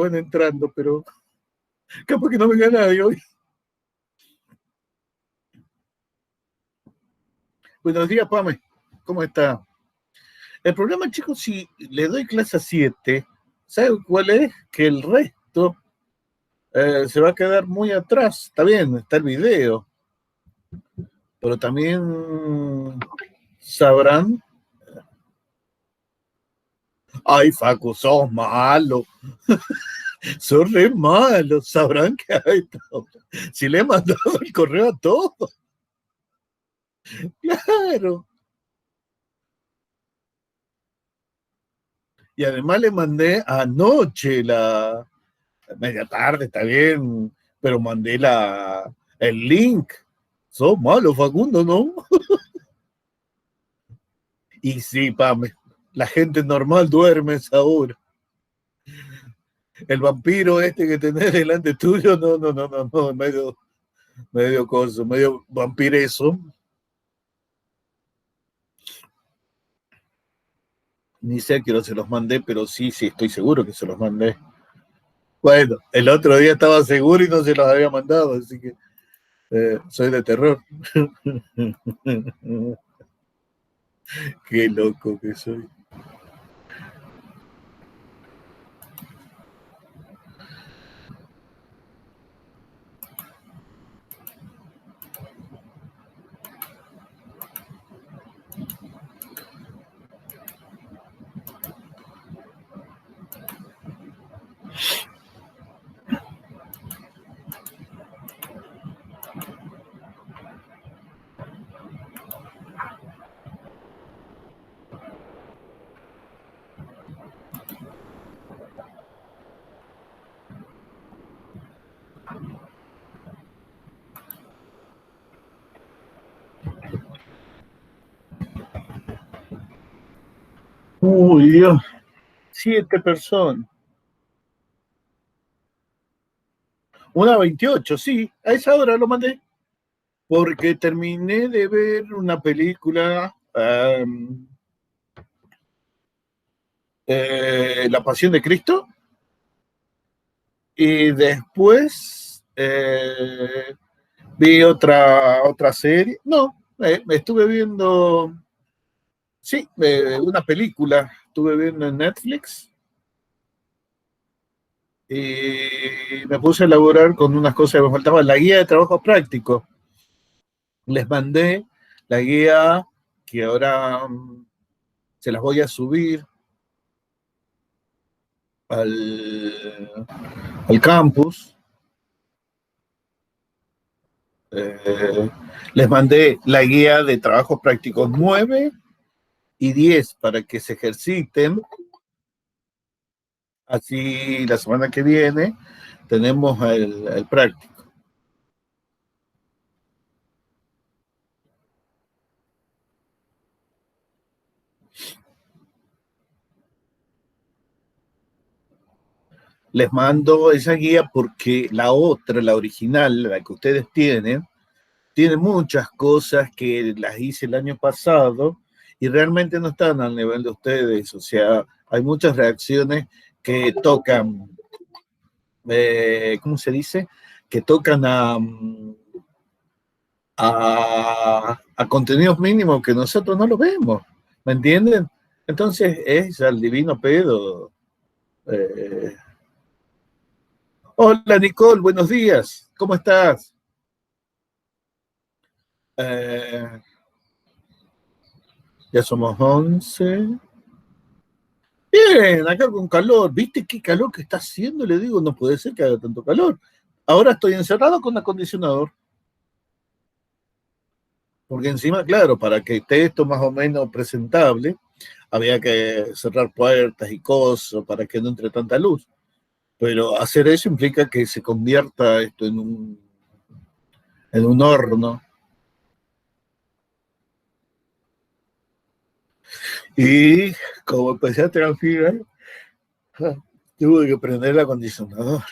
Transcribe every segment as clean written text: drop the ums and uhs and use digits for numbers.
van entrando, pero capaz que no venga nadie hoy. Buenos días, Pame. ¿Cómo está? El problema, chicos, si le doy clase a 7, ¿sabe cuál es? Que el resto se va a quedar muy atrás. Está bien, está el video, pero también sabrán. Ay, Facu, sos malo. Sos re malo. Sabrán que hay. Si le he mandado el correo a todos. Claro. Y además le mandé anoche media tarde, está bien, pero mandé el link. Sos malo, Facundo, ¿no? Y sí, Pame, la gente normal duerme a esa hora. El vampiro este que tenés delante tuyo, no, medio coso, medio vampireso. Ni sé que no se los mandé, pero sí, estoy seguro que se los mandé. Bueno, el otro día estaba seguro y no se los había mandado, así que soy de terror. Qué loco que soy. Uy, Dios, 7 personas. 1:28, sí, a esa hora lo mandé. Porque terminé de ver una película, La Pasión de Cristo, y después vi otra serie. No, estuve viendo, sí, una película, estuve viendo en Netflix y me puse a elaborar con unas cosas que me faltaban. La guía de trabajo práctico. Les mandé la guía que ahora se las voy a subir al campus. Eh, Les mandé la guía de trabajos prácticos 9 y 10 para que se ejerciten. Así la semana que viene tenemos el práctico. Les mando esa guía porque la otra, la original, la que ustedes tiene muchas cosas que las hice el año pasado y realmente no están al nivel de ustedes. O sea, hay muchas reacciones que tocan, ¿cómo se dice? Que tocan a contenidos mínimos que nosotros no los vemos, ¿me entienden? Entonces es al divino pedo. Eh... Hola Nicole, buenos días, ¿cómo estás? Eh, ya somos 11. Bien, acá con calor. ¿Viste qué calor que está haciendo? Le digo, no puede ser que haga tanto calor. Ahora estoy encerrado con acondicionador. Porque encima, claro, para que esté esto más o menos presentable, había que cerrar puertas y cosas para que no entre tanta luz. Pero hacer eso implica que se convierta esto en un horno. Y como empecé a transpirar, tuve que prender el acondicionador.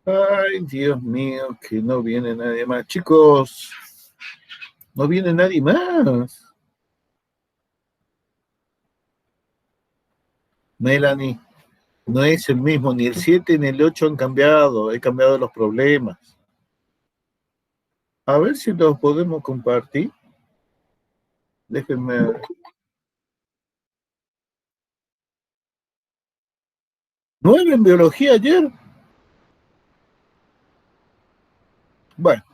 Ay, Dios mío, que no viene nadie más. Chicos, no viene nadie más. Melanie, no es el mismo, ni el 7 ni el 8 han cambiado, he cambiado los problemas. A ver si los podemos compartir. Déjenme. 9 en biología ayer. Bueno,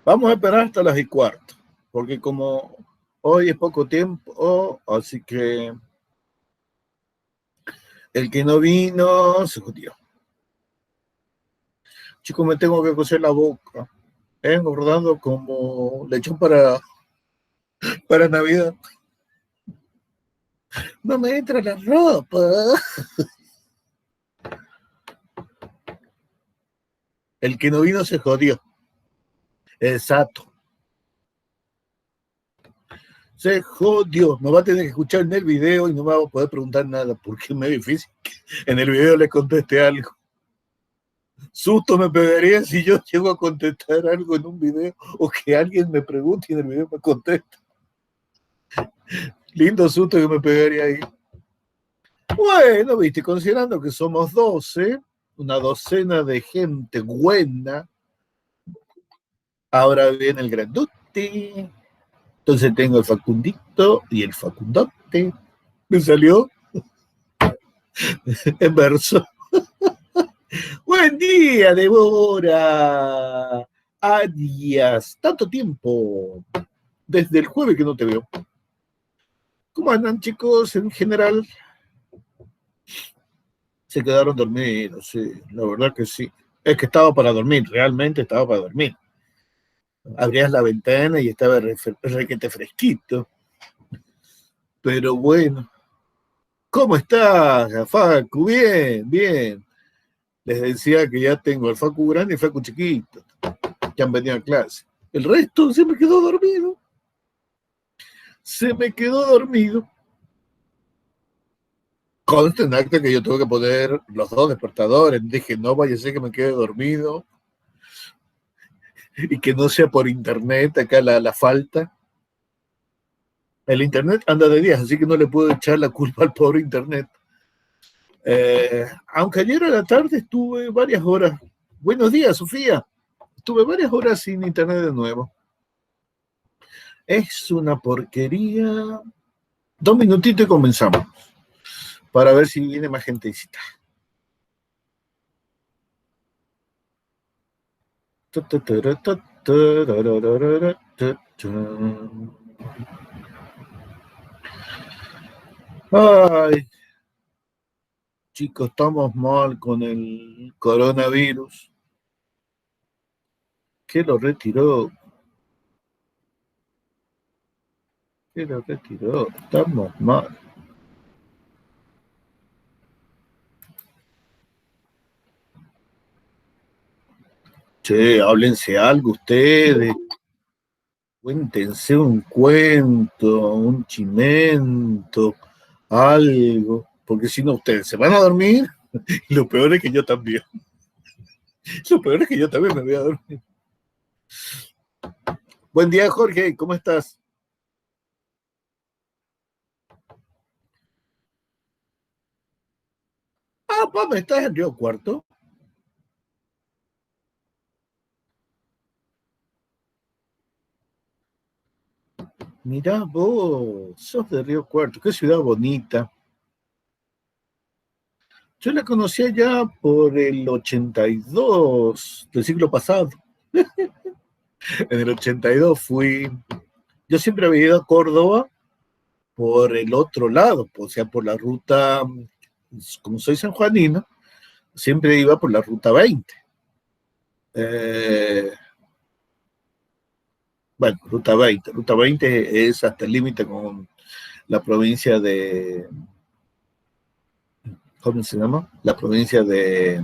vamos a esperar hasta las y cuarto, porque como hoy es poco tiempo, así que el que no vino se jodió. Chicos, me tengo que coser la boca. Engordando como lechón para Navidad. No me entra la ropa. El que no vino se jodió. Exacto. Se jodió. No va a tener que escuchar en el video y no me va a poder preguntar nada porque es muy difícil. En el video le contesté algo. Susto me pegaría si yo llego a contestar algo en un video o que alguien me pregunte y en el video me conteste. Lindo susto que me pegaría ahí. Bueno, viste, considerando que somos 12, una docena de gente buena, ahora viene el grandote. Entonces tengo el Facundito y el Facundote. Me salió en verso. Buen día, Débora. Adiós. Tanto tiempo. Desde el jueves que no te veo. ¿Cómo andan, chicos? En general, se quedaron dormidos, sí. La verdad que sí. Es que estaba para dormir, realmente estaba para dormir. Abrías la ventana y estaba requete fresquito. Pero bueno. ¿Cómo estás, Facu? Bien, bien. Les decía que ya tengo el Facu grande y el Facu chiquito, que han venido a clase. El resto se me quedó dormido. Se me quedó dormido. Consta en acta que yo tuve que poner los dos despertadores. Dije, no vaya a ser que me quede dormido y que no sea por internet acá la falta. El internet anda de días, así que no le puedo echar la culpa al pobre internet. Aunque ayer a la tarde estuve varias horas. Buenos días, Sofía. Estuve varias horas sin internet de nuevo. Es una porquería. 2 minutitos y comenzamos. Para ver si viene más gentecita. Ay, chicos, estamos mal con el coronavirus. ¿Qué lo retiró? ¿Qué lo retiró? Estamos mal. Che, háblense algo ustedes. Cuéntense un cuento, un chimento, algo. Porque si no, ustedes se van a dormir. Y lo peor es que yo también. Lo peor es que yo también me voy a dormir. Buen día, Jorge. ¿Cómo estás? Ah, papá, ¿estás en Río Cuarto? Mirá vos, sos de Río Cuarto. Qué ciudad bonita. Yo la conocí allá por el 82 del siglo pasado. En el 82 fui. Yo siempre había ido a Córdoba por el otro lado, o sea, por la ruta, como soy sanjuanino, siempre iba por la ruta 20. Eh, bueno, ruta 20. Ruta 20 es hasta el límite con la provincia de, ¿cómo se llama? La provincia de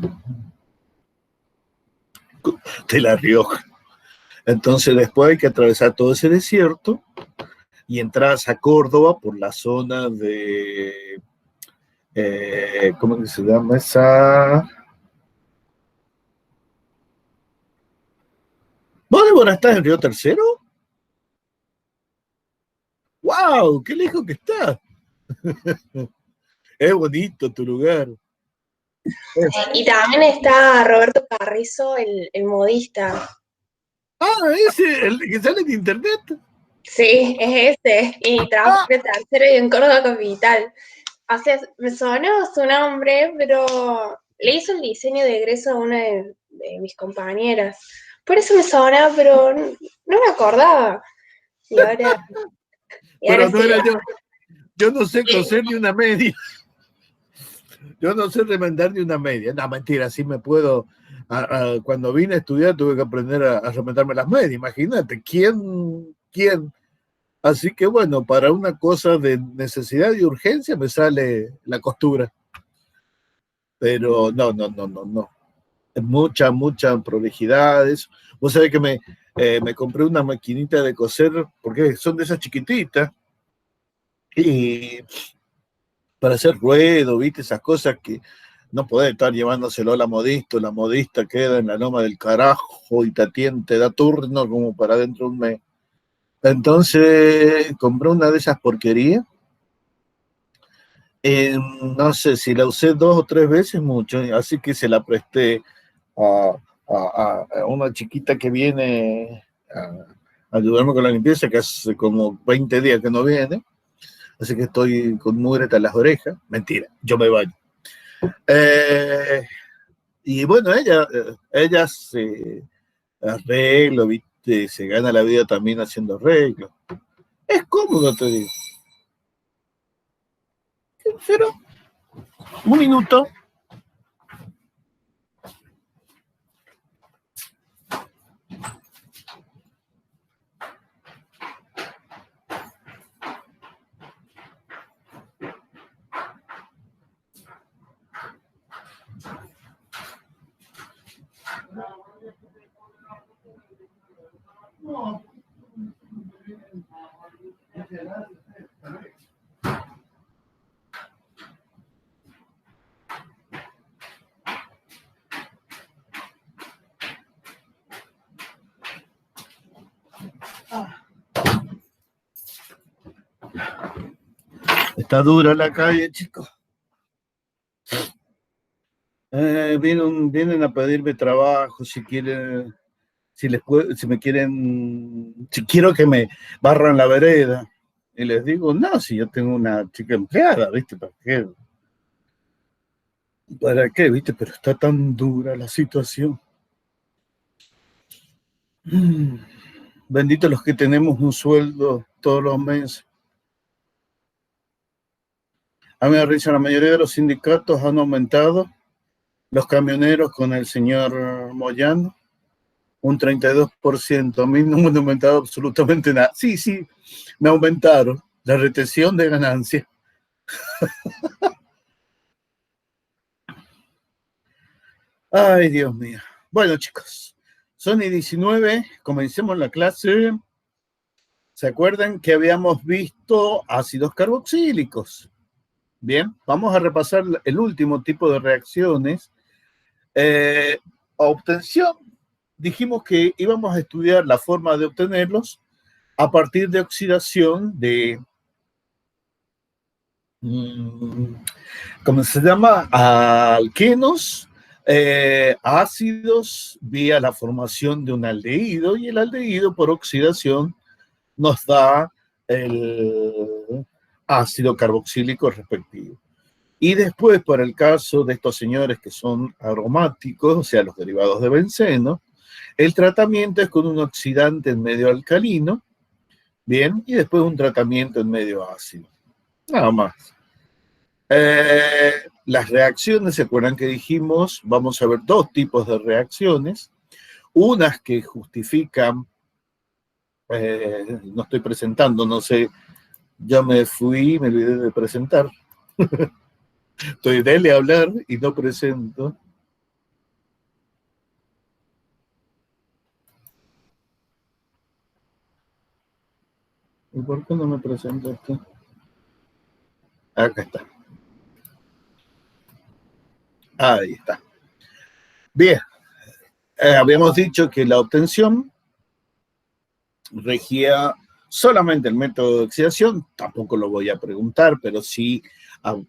La Rioja. Entonces después hay que atravesar todo ese desierto y entras a Córdoba por la zona de, ¿cómo se llama esa? Débora, ¿estás en Río Tercero? ¡Wow! ¡Qué lejos que está! Es bonito tu lugar. Y también está Roberto Carrizo, el modista. Ah, ese, el que sale en internet. Sí, es ese. Y trabaja Ah, en el tercero y en Córdoba Capital. O sea, me sonó su nombre, pero le hizo el diseño de egreso a una de mis compañeras. Por eso me sonaba, pero no me acordaba. Y ahora, y ahora pero no sí. era yo. Yo no sé coser ni una media. Yo no sé remendar ni una media. No, mentira, sí me puedo. Cuando vine a estudiar tuve que aprender a remendarme las medias. Imagínate, ¿quién? Así que bueno, para una cosa de necesidad y urgencia me sale la costura. Pero no. Mucha prolijidad. Eso. Vos sabés que me compré una maquinita de coser, porque son de esas chiquititas, y para hacer ruedo, viste, esas cosas que no podés estar llevándoselo a la modista queda en la loma del carajo y te da turno como para dentro de un mes. Entonces compré una de esas porquerías. No sé si la usé 2 o 3 veces mucho, así que se la presté a, a una chiquita que viene a ayudarme con la limpieza, que hace como 20 días que no viene, así que estoy con mugreta en las orejas. Mentira, yo me baño. Eh, y bueno, ella se arregla, ¿viste? Se gana la vida también haciendo arreglos. Es cómodo, te digo. Pero un minuto. Está dura la calle, chicos. Vienen a pedirme trabajo, si quieren, si me quieren, si quiero que me barran la vereda. Y les digo, no, si yo tengo una chica empleada, ¿viste? ¿Para qué? ¿Para qué? ¿Viste? Pero está tan dura la situación. Bendito los que tenemos un sueldo todos los meses. A mí me risa, la mayoría de los sindicatos han aumentado, los camioneros con el señor Moyano, un 32%. A mí no me han aumentado absolutamente nada. Sí, me aumentaron la retención de ganancias. Ay, Dios mío. Bueno, chicos, son y 19, comencemos la clase. ¿Se acuerdan que habíamos visto ácidos carboxílicos? Bien, vamos a repasar el último tipo de reacciones. Obtención. Dijimos que íbamos a estudiar la forma de obtenerlos a partir de oxidación de, ¿cómo se llama? Alquenos, ácidos vía la formación de un aldehído, y el aldehído por oxidación nos da el ácido carboxílico respectivo. Y después, para el caso de estos señores que son aromáticos, o sea, los derivados de benceno, el tratamiento es con un oxidante en medio alcalino, bien, y después un tratamiento en medio ácido. Nada más. Las reacciones, ¿se acuerdan que dijimos? Vamos a ver 2 tipos de reacciones. Unas que justifican, no estoy presentando, no sé, ya me fui, me olvidé de presentar. Estoy dele a hablar y no presento. ¿Y por qué no me presento aquí? Acá está. Ahí está. Bien, habíamos dicho que la obtención regía solamente el método de oxidación, tampoco lo voy a preguntar, pero sí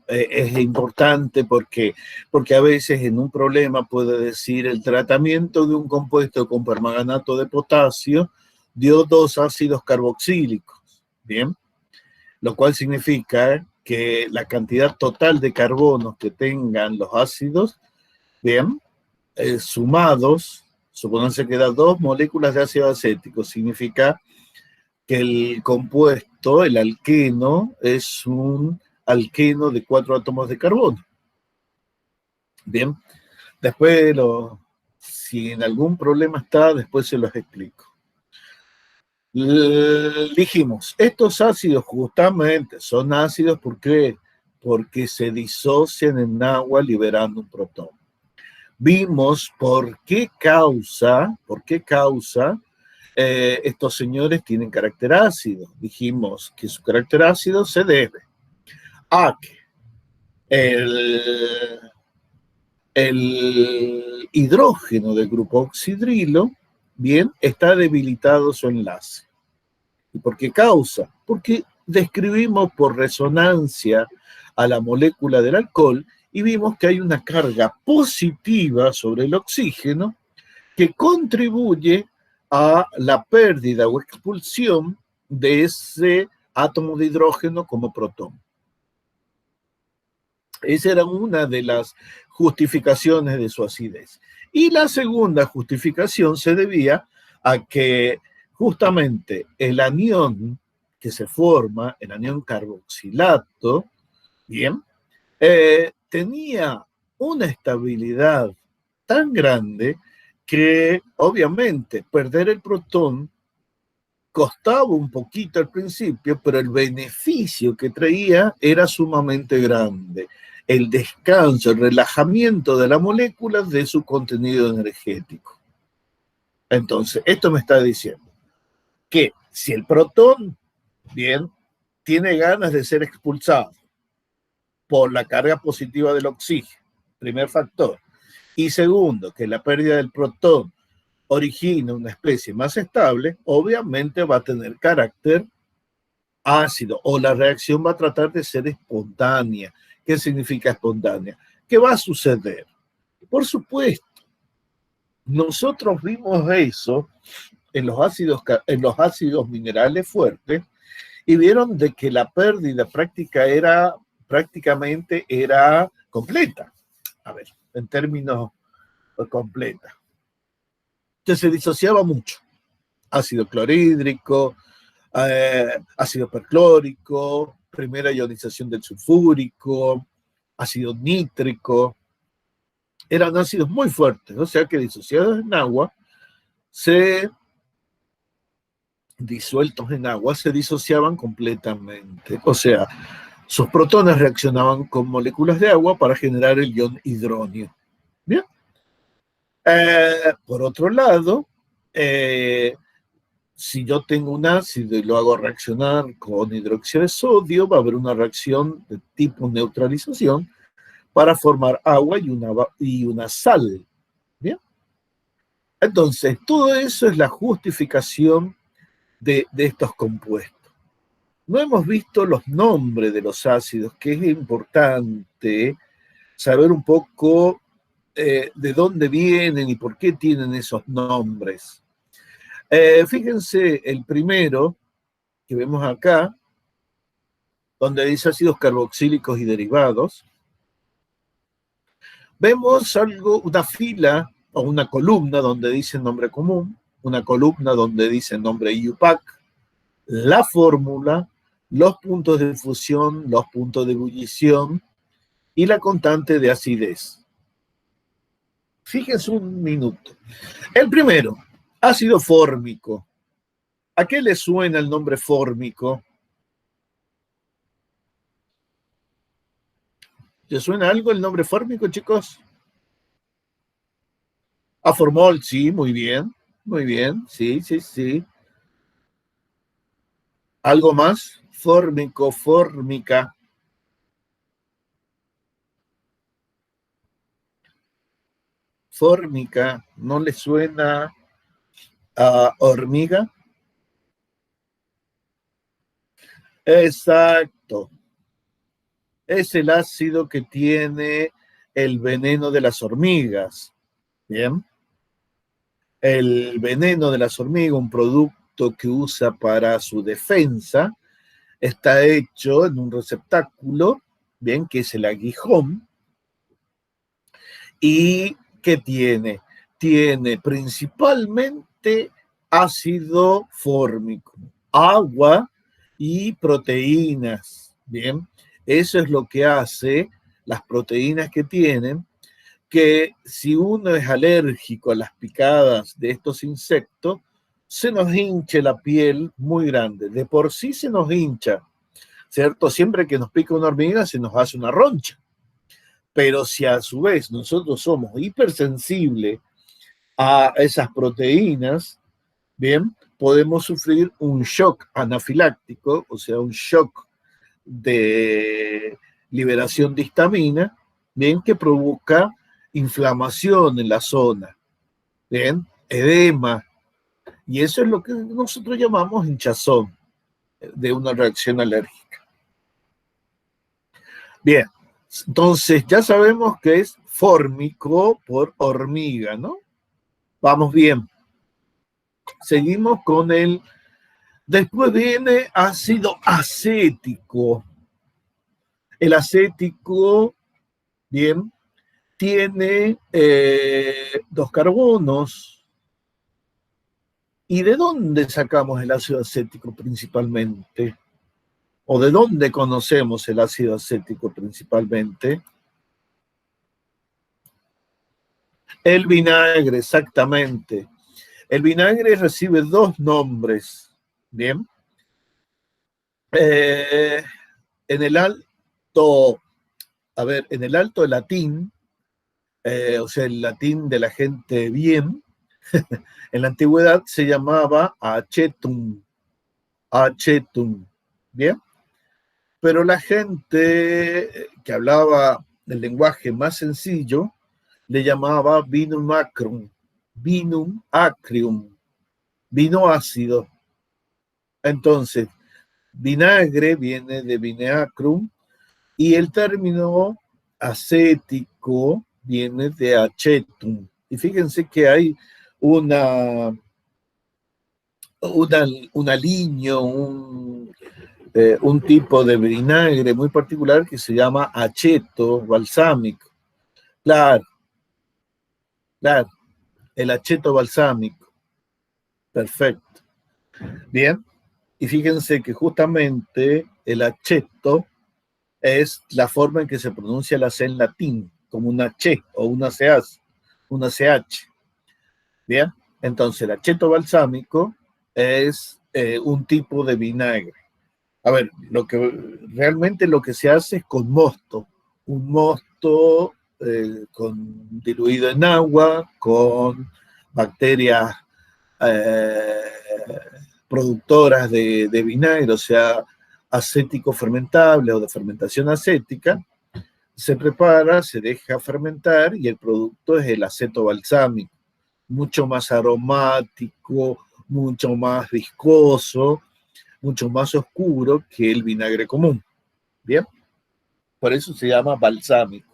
es importante porque a veces en un problema puede decir el tratamiento de un compuesto con permanganato de potasio dio 2 ácidos carboxílicos, ¿bien? Lo cual significa que la cantidad total de carbonos que tengan los ácidos, ¿bien? Sumados, supónganse que da 2 moléculas de ácido acético, significa que el compuesto, el alqueno, es un alqueno de 4 átomos de carbono. Bien, después, si en algún problema está, después se los explico. Dijimos, estos ácidos justamente son ácidos porque se disocian en agua liberando un protón. Vimos por qué causa estos señores tienen carácter ácido. Dijimos que su carácter ácido se debe a que el hidrógeno del grupo oxidrilo, bien, está debilitado su enlace. ¿Y por qué causa? Porque describimos por resonancia a la molécula del alcohol y vimos que hay una carga positiva sobre el oxígeno que contribuye a la pérdida o expulsión de ese átomo de hidrógeno como protón. Esa era una de las justificaciones de su acidez. Y la segunda justificación se debía a que justamente el anión que se forma, el anión carboxilato, bien, tenía una estabilidad tan grande que obviamente perder el protón costaba un poquito al principio, pero el beneficio que traía era sumamente grande. El descanso, el relajamiento de la molécula de su contenido energético. Entonces, esto me está diciendo que si el protón, bien, tiene ganas de ser expulsado por la carga positiva del oxígeno, primer factor, y segundo, que la pérdida del protón origina una especie más estable, obviamente va a tener carácter ácido o la reacción va a tratar de ser espontánea. ¿Qué significa espontánea? ¿Qué va a suceder? Por supuesto, nosotros vimos eso en los ácidos minerales fuertes y vieron de que la pérdida prácticamente era completa. A ver, en términos completa. Entonces se disociaba mucho. Ácido clorhídrico, ácido perclórico, primera ionización del sulfúrico, ácido nítrico. Eran ácidos muy fuertes, o sea que disociados en agua, disueltos en agua, se disociaban completamente. O sea, sus protones reaccionaban con moléculas de agua para generar el ion hidróneo. Bien. Por otro lado, si yo tengo un ácido y lo hago reaccionar con hidróxido de sodio, va a haber una reacción de tipo neutralización para formar agua y una sal. ¿Bien? Entonces, todo eso es la justificación de estos compuestos. No hemos visto los nombres de los ácidos, que es importante saber un poco de dónde vienen y por qué tienen esos nombres. Fíjense, el primero que vemos acá, donde dice ácidos carboxílicos y derivados, vemos una fila o una columna donde dice nombre común, una columna donde dice nombre IUPAC, la fórmula, los puntos de fusión, los puntos de ebullición y la constante de acidez. Fíjense un minuto. El primero, ácido fórmico. ¿A qué le suena el nombre fórmico? ¿Le suena algo el nombre fórmico, chicos? A formol, sí, muy bien, sí, sí, sí. ¿Algo más? Fórmico, fórmica. Fórmica, ¿no le suena a hormiga? Exacto. Es el ácido que tiene el veneno de las hormigas. Bien. El veneno de las hormigas, un producto que usa para su defensa, está hecho en un receptáculo, bien, que es el aguijón. ¿Y qué tiene? Tiene principalmente ácido fórmico, agua y proteínas. Bien, eso es lo que hace las proteínas que tienen, que si uno es alérgico a las picadas de estos insectos, se nos hinche la piel muy grande. De por sí se nos hincha, ¿cierto? Siempre que nos pica una hormiga se nos hace una roncha. Pero si a su vez nosotros somos hipersensibles a esas proteínas, bien, podemos sufrir un shock anafiláctico, o sea, un shock de liberación de histamina, bien, que provoca inflamación en la zona, bien, edema, y eso es lo que nosotros llamamos hinchazón de una reacción alérgica. Bien, entonces ya sabemos que es fórmico por hormiga, ¿no? Vamos bien. Seguimos con el... Después viene ácido acético. El acético, bien, tiene 2 carbonos. ¿Y de dónde sacamos el ácido acético principalmente? ¿O de dónde conocemos el ácido acético principalmente? El vinagre, exactamente. El vinagre recibe 2 nombres, ¿bien? En el alto, en el alto latín, o sea, el latín de la gente bien, en la antigüedad se llamaba acetum, ¿bien? Pero la gente que hablaba el lenguaje más sencillo le llamaba vinum acrium, vino ácido. Entonces, vinagre viene de vineacrum y el término acético viene de acetum. Y fíjense que hay una línea, un tipo de vinagre muy particular que se llama aceto balsámico. Claro, claro, el aceto balsámico. Perfecto. Bien, y fíjense que justamente el aceto es la forma en que se pronuncia la C en latín, como una Ch o una CH. Bien, entonces el aceto balsámico es un tipo de vinagre. A ver, realmente lo que se hace es con mosto, un mosto diluido en agua, con bacterias productoras de vinagre, o sea, acético fermentable o de fermentación acética, se prepara, se deja fermentar y el producto es el aceto balsámico, mucho más aromático, mucho más viscoso, mucho más oscuro que el vinagre común. Bien, por eso se llama balsámico.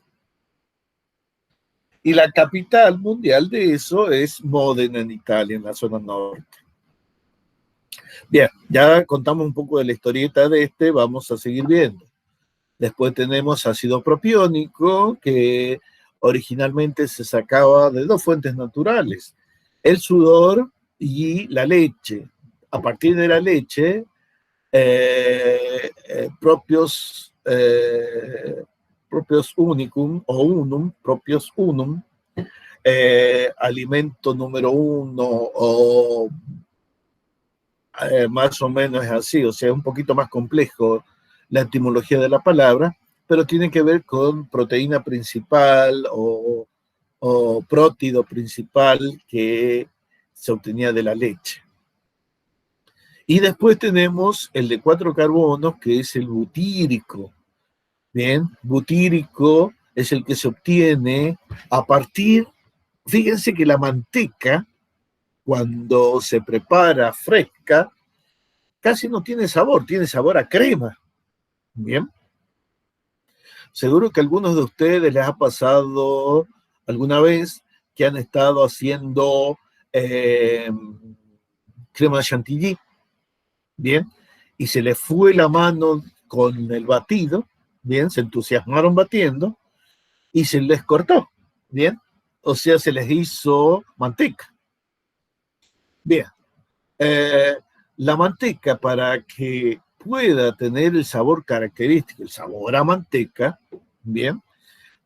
Y la capital mundial de eso es Módena, en Italia, en la zona norte. Bien, ya contamos un poco de la historieta de este, vamos a seguir viendo. Después tenemos ácido propiónico, que originalmente se sacaba de 2 fuentes naturales, el sudor y la leche. A partir de la leche, propios unicum o unum, propios unum, alimento número 1 o más o menos es así, o sea, un poquito más complejo la etimología de la palabra, pero tiene que ver con proteína principal o prótido principal que se obtenía de la leche. Y después tenemos el de 4 carbonos, que es el butírico. Bien, butírico es el que se obtiene a partir, fíjense que la manteca, cuando se prepara fresca, casi no tiene sabor a crema. Bien. Seguro que a algunos de ustedes les ha pasado alguna vez que han estado haciendo crema chantilly, bien, y se les fue la mano con el batido, bien, se entusiasmaron batiendo y se les cortó, bien, o sea, se les hizo manteca. Bien, eh, la manteca para que pueda tener el sabor característico, el sabor a manteca, bien,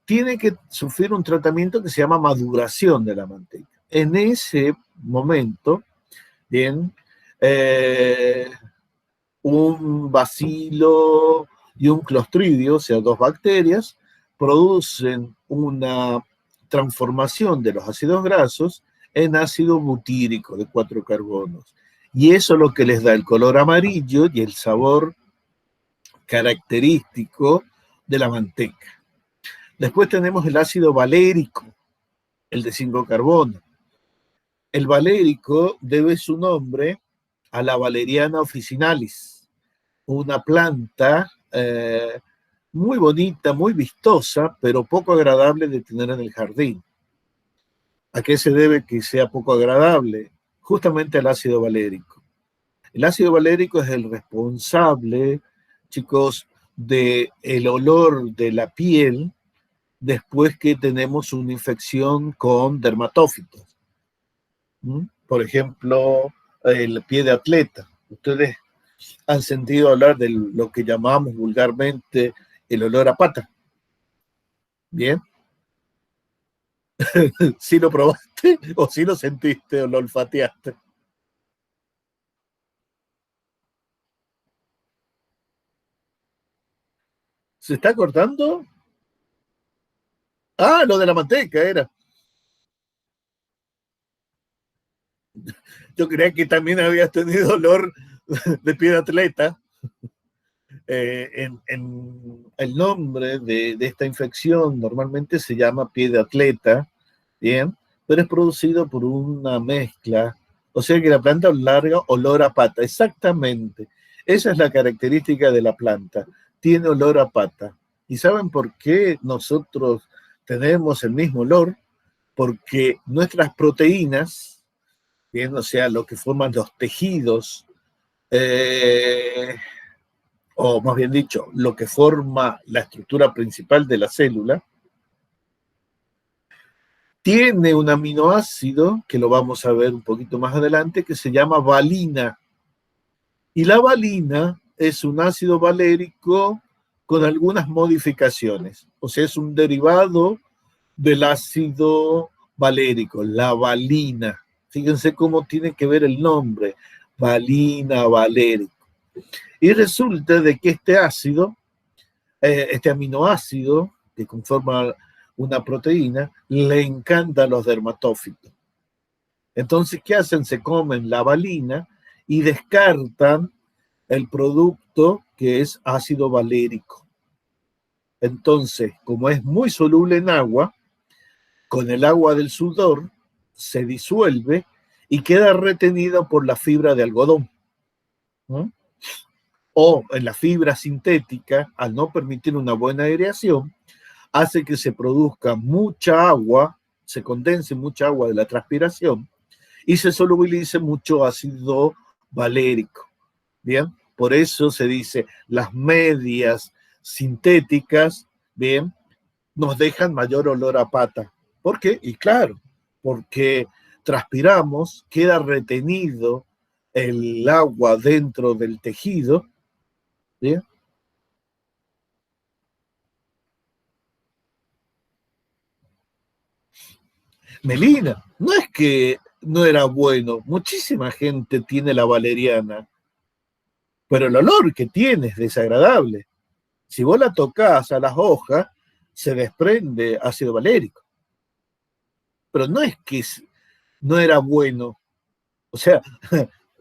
tiene que sufrir un tratamiento que se llama maduración de la manteca. En ese momento, bien, eh, un bacilo y un clostridio, o sea, dos bacterias, producen una transformación de los ácidos grasos en ácido butírico de 4 carbonos. Y eso es lo que les da el color amarillo y el sabor característico de la manteca. Después tenemos el ácido valérico, el de 5 carbonos. El valérico debe su nombre a la Valeriana officinalis, una planta muy bonita, muy vistosa, pero poco agradable de tener en el jardín. ¿A qué se debe que sea poco agradable? Justamente al ácido valérico. El ácido valérico es el responsable, chicos, del olor de la piel después que tenemos una infección con dermatófitos. Por ejemplo, el pie de atleta. Ustedes han sentido hablar de lo que llamamos vulgarmente el olor a pata. Bien. ¿Sí lo probaste o sí lo sentiste o lo olfateaste? ¿Se está cortando? Ah, lo de la manteca era. Yo creía que también habías tenido olor de pie de atleta. El nombre de esta infección normalmente se llama pie de atleta, ¿bien? Pero es producido por una mezcla, o sea que la planta larga olor a pata, exactamente. Esa es la característica de la planta, tiene olor a pata. ¿Y saben por qué nosotros tenemos el mismo olor? Porque nuestras proteínas, ¿bien? O sea, lo que forman los tejidos, eh, o más bien dicho, lo que forma la estructura principal de la célula, tiene un aminoácido, que lo vamos a ver un poquito más adelante, que se llama valina. Y la valina es un ácido valérico con algunas modificaciones. O sea, es un derivado del ácido valérico, la valina. Fíjense cómo tiene que ver el nombre, valina, valérico. Y resulta de que este ácido, este aminoácido que conforma una proteína, le encanta a los dermatófitos. Entonces, ¿qué hacen? Se comen la valina y descartan el producto que es ácido valérico. Entonces, como es muy soluble en agua, con el agua del sudor se disuelve y queda retenido por la fibra de algodón, ¿no? O en la fibra sintética, al no permitir una buena aireación, hace que se produzca mucha agua, se condense mucha agua de la transpiración y se solubilice mucho ácido valérico. Bien, por eso se dice las medias sintéticas, bien, nos dejan mayor olor a pata. ¿Por qué? Y claro, porque transpiramos, queda retenido el agua dentro del tejido, ¿bien? Melina, no es que no era bueno, muchísima gente tiene la valeriana, pero el olor que tiene es desagradable. Si vos la tocas a las hojas, se desprende ácido valérico. Pero no es que no era bueno. O sea,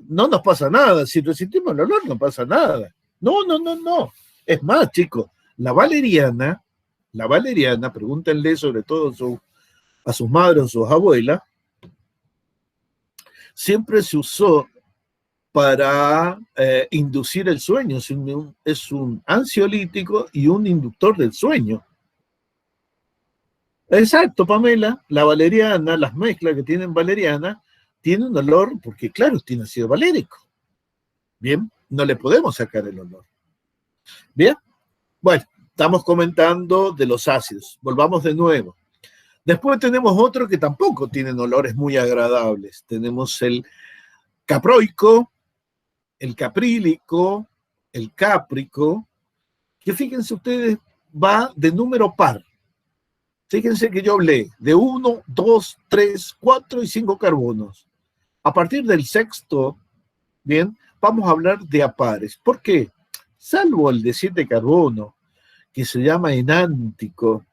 no nos pasa nada. Si resistimos el olor, no pasa nada. No, no, no, no. Es más, chicos, la valeriana, pregúntenle sobre todo a sus madres o sus abuelas, siempre se usó para inducir el sueño. Es un ansiolítico y un inductor del sueño. Exacto, Pamela. La valeriana, las mezclas que tienen valeriana, tienen un olor, porque claro, tiene ácido valérico. Bien, no le podemos sacar el olor. Bien, bueno, estamos comentando de los ácidos. Volvamos de nuevo. Después tenemos otro que tampoco tienen olores muy agradables. Tenemos el caproico, el caprílico, el cáprico, que fíjense ustedes, va de número par. Fíjense que yo hablé de 1, 2, 3, 4 y 5 carbonos. A partir del sexto, bien, vamos a hablar de apares. ¿Por qué? Salvo el de 7 carbono, que se llama enántico,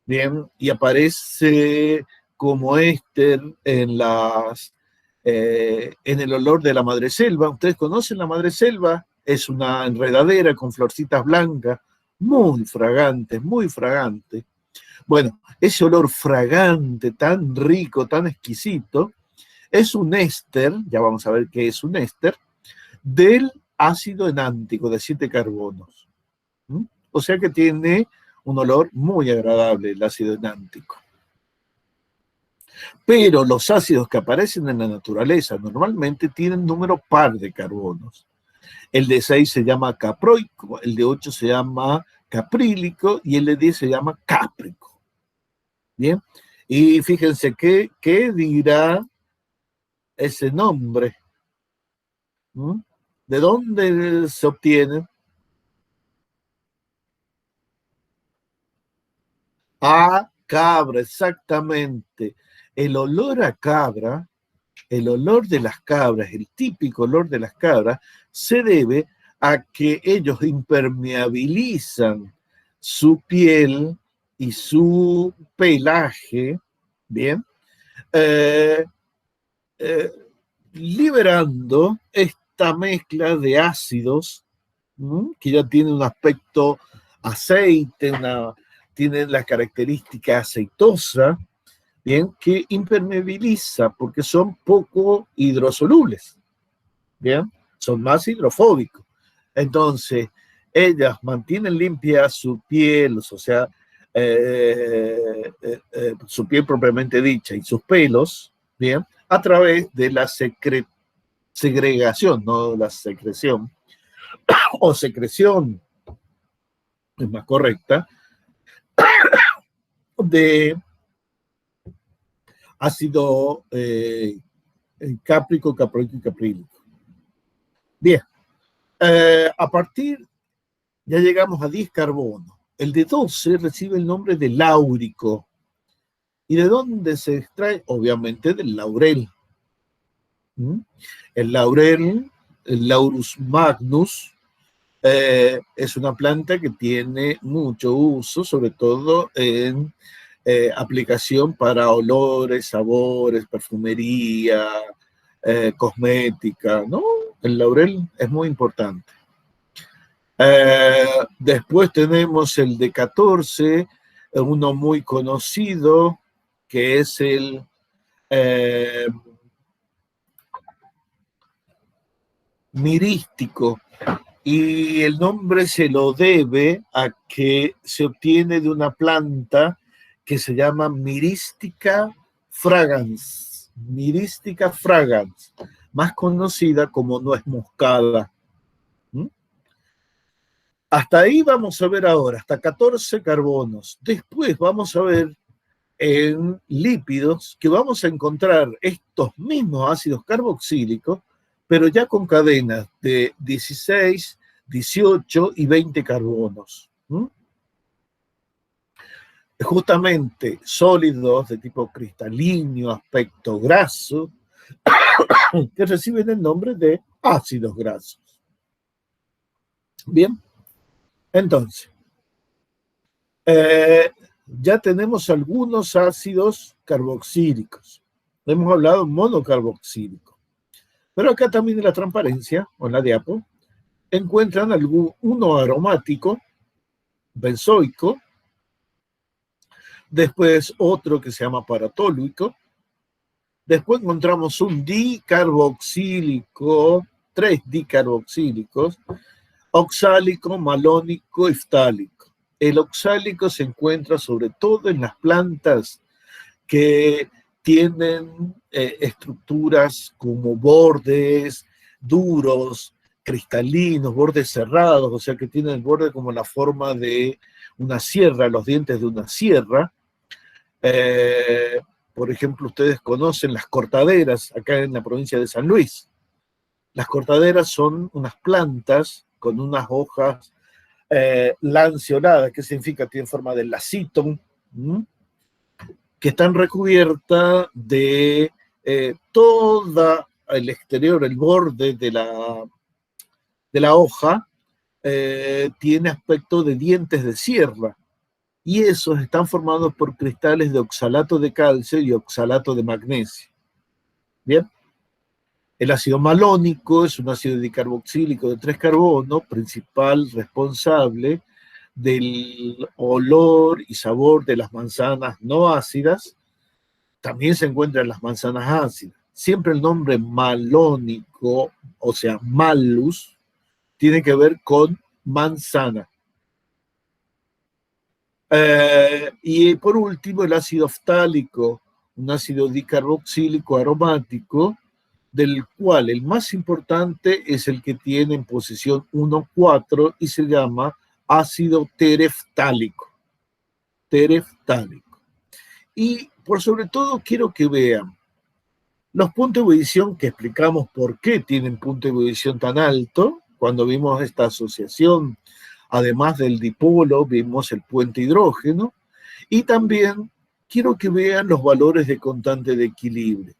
bien, y aparece como éster en el olor de la madreselva. ¿Ustedes conocen la madreselva? Es una enredadera con florcitas blancas, muy fragante, muy fragante. Bueno, ese olor fragante, tan rico, tan exquisito, es un éster, ya vamos a ver qué es un éster, del ácido enántico de 7 carbonos. O sea que tiene un olor muy agradable el ácido enántico. Pero los ácidos que aparecen en la naturaleza normalmente tienen número par de carbonos. El de 6 se llama caproico, el de 8 se llama caprílico y el de 10 se llama cáprico. Bien, y fíjense qué dirá ese nombre. ¿De dónde se obtiene? A cabra, exactamente. El olor a cabra, el olor de las cabras, el típico olor de las cabras, se debe a que ellos impermeabilizan su piel y su pelaje, ¿bien? Liberando esta mezcla de ácidos, que ya tiene un aspecto aceite, tiene la característica aceitosa, bien, que impermeabiliza porque son poco hidrosolubles, bien, son más hidrofóbicos. Entonces, ellas mantienen limpia su piel, o sea, su piel propiamente dicha y sus pelos, bien, a través de la segregación, no la secreción, o secreción, es más correcta, de ácido cáprico, caproico y caprílico. Bien, a partir, ya llegamos a 10 carbonos. El de 12 recibe el nombre de láurico. ¿Y de dónde se extrae? Obviamente del laurel. El laurel, el Laurus magnus, es una planta que tiene mucho uso, sobre todo en aplicación para olores, sabores, perfumería, cosmética, ¿no? El laurel es muy importante. Después tenemos el de 14, uno muy conocido, que es el mirístico. Y el nombre se lo debe a que se obtiene de una planta que se llama Myristica fragans, más conocida como nuez moscada. Hasta ahí vamos a ver ahora, hasta 14 carbonos. Después vamos a ver en lípidos que vamos a encontrar estos mismos ácidos carboxílicos, pero ya con cadenas de 16, 18 y 20 carbonos. Justamente sólidos de tipo cristalino, aspecto graso, que reciben el nombre de ácidos grasos. Bien, entonces, ya tenemos algunos ácidos carboxílicos. Hemos hablado monocarboxílico. Pero acá también en la transparencia, o en la diapo, encuentran uno aromático, benzoico, después otro que se llama paratoluico, después encontramos un dicarboxílico 3 dicarboxílicos, oxálico, malónico y ftálico. El oxálico se encuentra sobre todo en las plantas que tienen estructuras como bordes duros, cristalinos, bordes cerrados, o sea que tienen el borde como la forma de una sierra, los dientes de una sierra. Por ejemplo, ustedes conocen las cortaderas acá en la provincia de San Luis. Las cortaderas son unas plantas con unas hojas lanceoladas, que significa tienen forma de lacito, que están recubiertas de todo el exterior, el borde de la hoja, tiene aspecto de dientes de sierra, y esos están formados por cristales de oxalato de calcio y oxalato de magnesio. Bien. El ácido malónico es un ácido dicarboxílico de 3 carbonos, principal responsable del olor y sabor de las manzanas no ácidas. También se encuentra en las manzanas ácidas. Siempre el nombre malónico, o sea, malus, tiene que ver con manzana. Y por último, el ácido ftálico, un ácido dicarboxílico aromático, del cual el más importante es el que tiene en posición 1,4 y se llama ácido tereftálico. Tereftálico. Y por sobre todo quiero que vean los puntos de ebullición, que explicamos por qué tienen punto de ebullición tan alto. Cuando vimos esta asociación, además del dipolo, vimos el puente hidrógeno. Y también quiero que vean los valores de constante de equilibrio,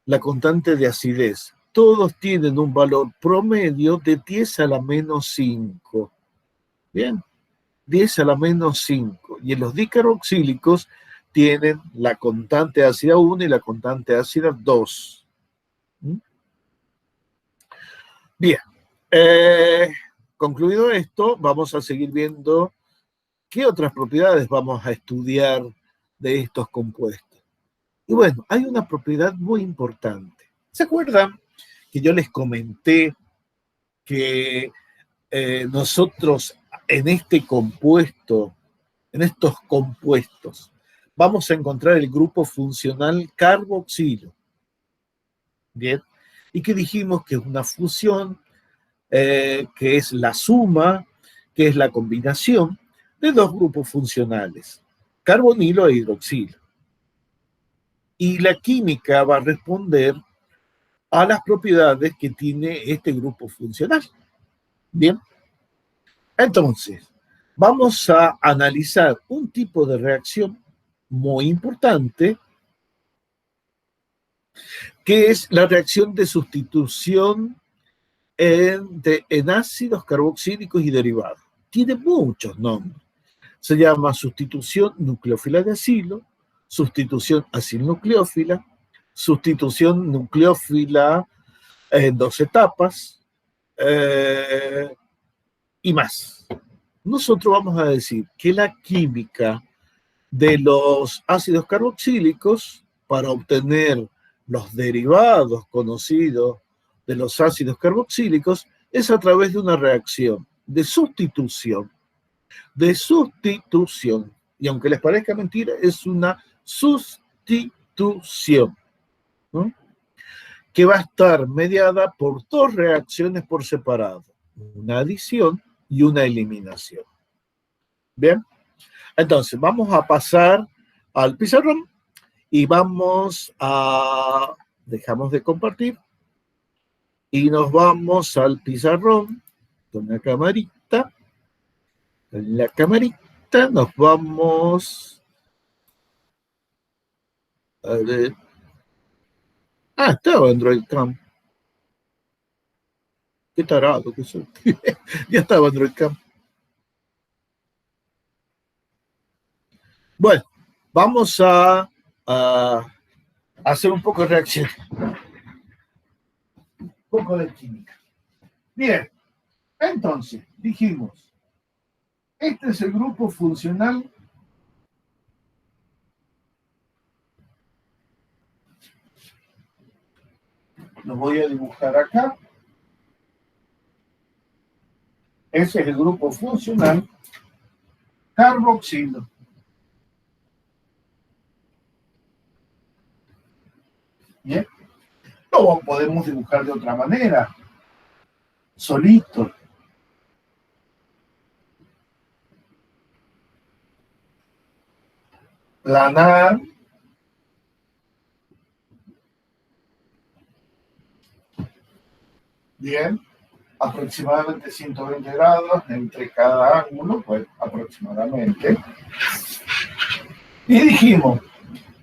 la constante de acidez. Todos tienen un valor promedio de 10 a la menos 5. Bien, 10 a la menos 5. Y en los dicarboxílicos tienen la constante ácida 1 y la constante ácida 2. Bien, concluido esto, vamos a seguir viendo qué otras propiedades vamos a estudiar de estos compuestos. Y bueno, hay una propiedad muy importante. ¿Se acuerdan que yo les comenté que nosotros en este compuesto, en estos compuestos, vamos a encontrar el grupo funcional carboxilo? Bien, y que dijimos que es una fusión, que es la suma, que es la combinación de dos grupos funcionales, carbonilo e hidroxilo. Y la química va a responder a las propiedades que tiene este grupo funcional. Bien, entonces, vamos a analizar un tipo de reacción muy importante, que es la reacción de sustitución en ácidos carboxílicos y derivados. Tiene muchos nombres. Se llama sustitución nucleófila de acilo, sustitución acilnucleófila, sustitución nucleófila en 2 etapas, y más. Nosotros vamos a decir que la química de los ácidos carboxílicos, para obtener los derivados conocidos de los ácidos carboxílicos, es a través de una reacción de sustitución. Y aunque les parezca mentira, es una sustitución, ¿no?, que va a estar mediada por 2 reacciones por separado, una adición y una eliminación. Bien, entonces vamos a pasar al pizarrón y dejamos de compartir y nos vamos al pizarrón con la camarita. Con la camarita nos vamos a ver. Estaba Android Cam. Qué tarado que soy. Ya estaba Android Cam. Bueno, vamos a hacer un poco de reacción. Un poco de química. Bien, entonces, dijimos, este es el grupo funcional lo voy a dibujar acá. Ese es el grupo funcional carboxilo. Bien. Lo podemos dibujar de otra manera, solito. Planar. Bien. Aproximadamente 120 grados entre cada ángulo, pues aproximadamente. Y dijimos,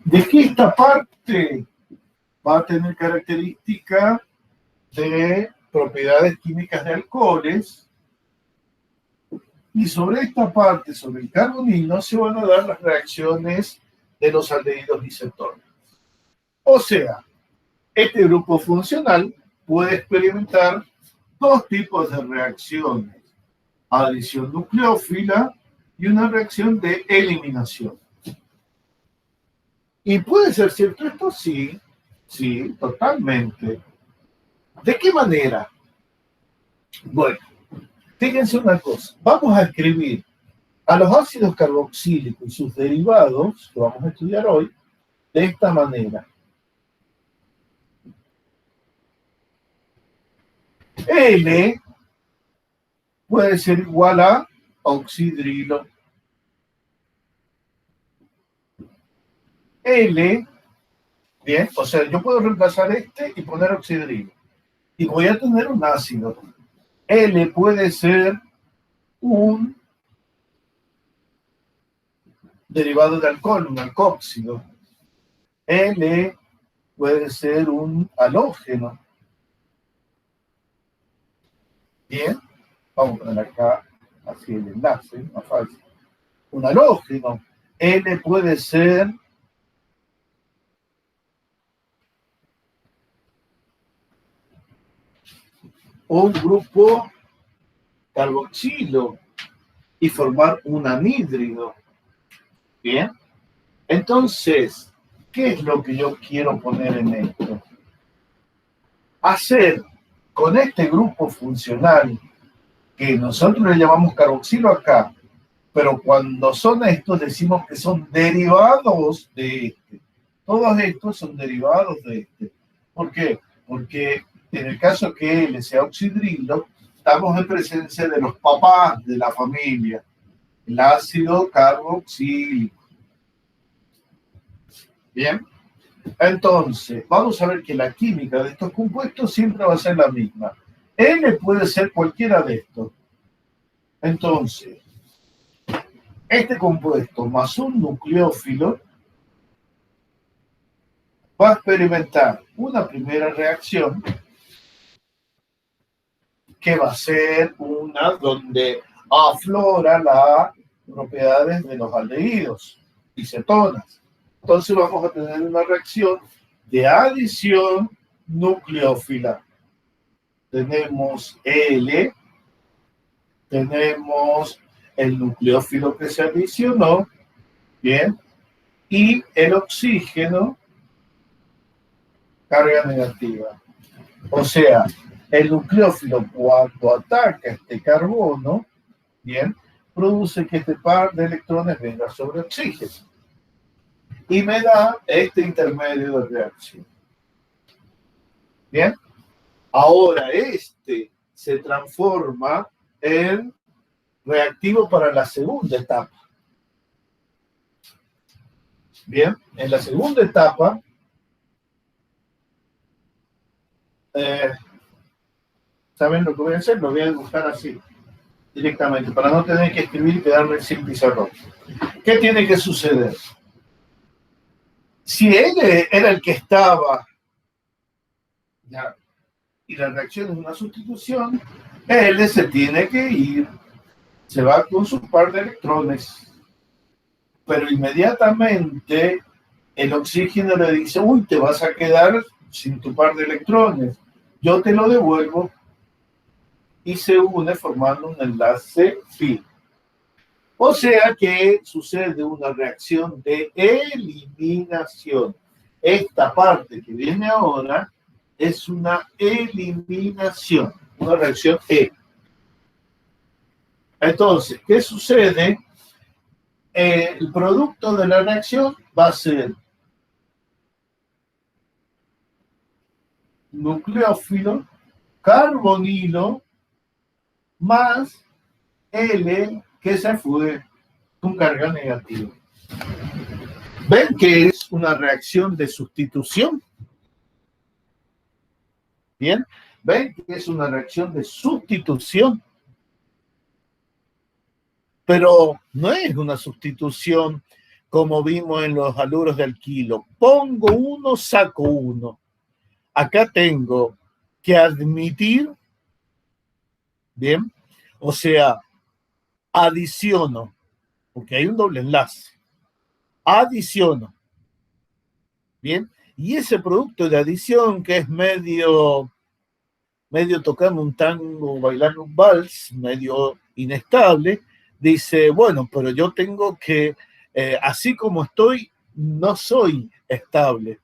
de que esta parte va a tener características de propiedades químicas de alcoholes, y sobre esta parte, sobre el carbonilo, se van a dar las reacciones de los aldehídos bicetóricos. O sea, este grupo funcional puede experimentar dos tipos de reacciones: adición nucleófila y una reacción de eliminación. ¿Y puede ser cierto esto? Sí, sí, totalmente. ¿De qué manera? Bueno, fíjense una cosa. Vamos a escribir a los ácidos carboxílicos y sus derivados, que vamos a estudiar hoy, de esta manera. L puede ser igual a oxidrilo. L, bien, o sea, yo puedo reemplazar este y poner oxidrilo. Y voy a tener un ácido. L puede ser un derivado de alcohol, un alcohóxido. L puede ser un halógeno. Bien, vamos a poner acá así el enlace, más fácil. Un halógeno. L puede ser un grupo carboxilo y formar un anhídrido. Bien, entonces, ¿qué es lo que yo quiero poner en esto? Hacer con este grupo funcional, que nosotros le llamamos carboxilo acá, pero cuando son estos decimos que son derivados de este. Todos estos son derivados de este. ¿Por qué? Porque en el caso que L sea oxidrilo, estamos en presencia de los papás de la familia, el ácido carboxílico. Bien, entonces vamos a ver que la química de estos compuestos siempre va a ser la misma. N puede ser cualquiera de estos. Entonces, este compuesto más un nucleófilo va a experimentar una primera reacción que va a ser una donde aflora las propiedades de los aldehídos y cetonas. Entonces vamos a tener una reacción de adición nucleófila. Tenemos L, tenemos el nucleófilo que se adicionó, bien, y el oxígeno, carga negativa. O sea, el nucleófilo cuando ataca este carbono, bien, produce que este par de electrones venga sobre oxígeno y me da este intermedio de reacción. Bien, ahora este se transforma en reactivo para la segunda etapa. Bien, en la segunda etapa, ¿saben lo que voy a hacer? Lo voy a dibujar así, directamente, para no tener que escribir y quedarme sin pizarrón. ¿Qué tiene que suceder? Si él era el que estaba, ya, y la reacción es una sustitución, él se tiene que ir, se va con su par de electrones, pero inmediatamente el oxígeno le dice, uy, te vas a quedar sin tu par de electrones, yo te lo devuelvo, y se une formando un enlace pi. O sea que sucede una reacción de eliminación. Esta parte que viene ahora es una eliminación, una reacción E. Entonces, ¿qué sucede? El producto de la reacción va a ser nucleófilo, carbonilo, más L que se fue con carga negativa. ¿Ven que es una reacción de sustitución? Bien, ¿ven que es una reacción de sustitución? Pero no es una sustitución como vimos en los halures de alquilo. Pongo uno, saco uno. Acá tengo que admitir, bien, o sea, adiciono, porque hay un doble enlace. Adiciono, bien, y ese producto de adición que es medio tocando un tango, bailando un vals, medio inestable, dice, bueno, pero yo tengo que, así como estoy, no soy estable.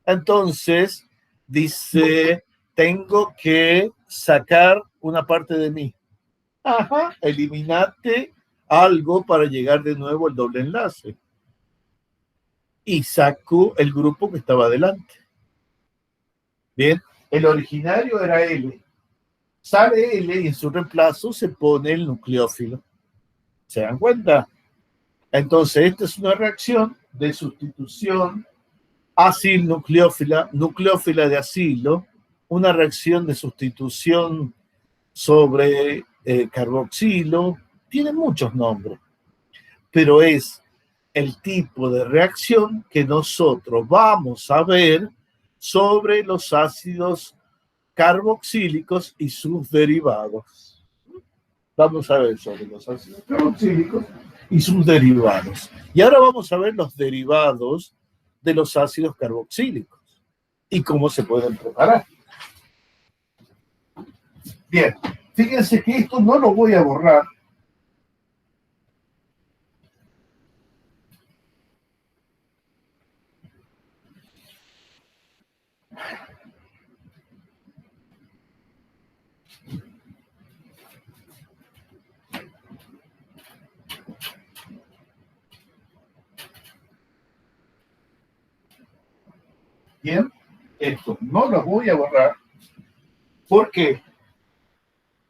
Entonces, dice, tengo que sacar una parte de mí. Ajá, eliminate algo para llegar de nuevo al doble enlace. Y saco el grupo que estaba adelante. Bien, el originario era L. Sale L y en su reemplazo se pone el nucleófilo. ¿Se dan cuenta? Entonces, esta es una reacción de sustitución acil-nucleófila, nucleófila de acilo, una reacción de sustitución sobre carboxilo, tiene muchos nombres, pero es el tipo de reacción que nosotros vamos a ver sobre los ácidos carboxílicos y sus derivados. Vamos a ver sobre los ácidos carboxílicos y sus derivados. Y ahora vamos a ver los derivados de los ácidos carboxílicos y cómo se pueden preparar. Bien, fíjense que esto no lo voy a borrar. Bien, esto no lo voy a borrar. ¿Por qué?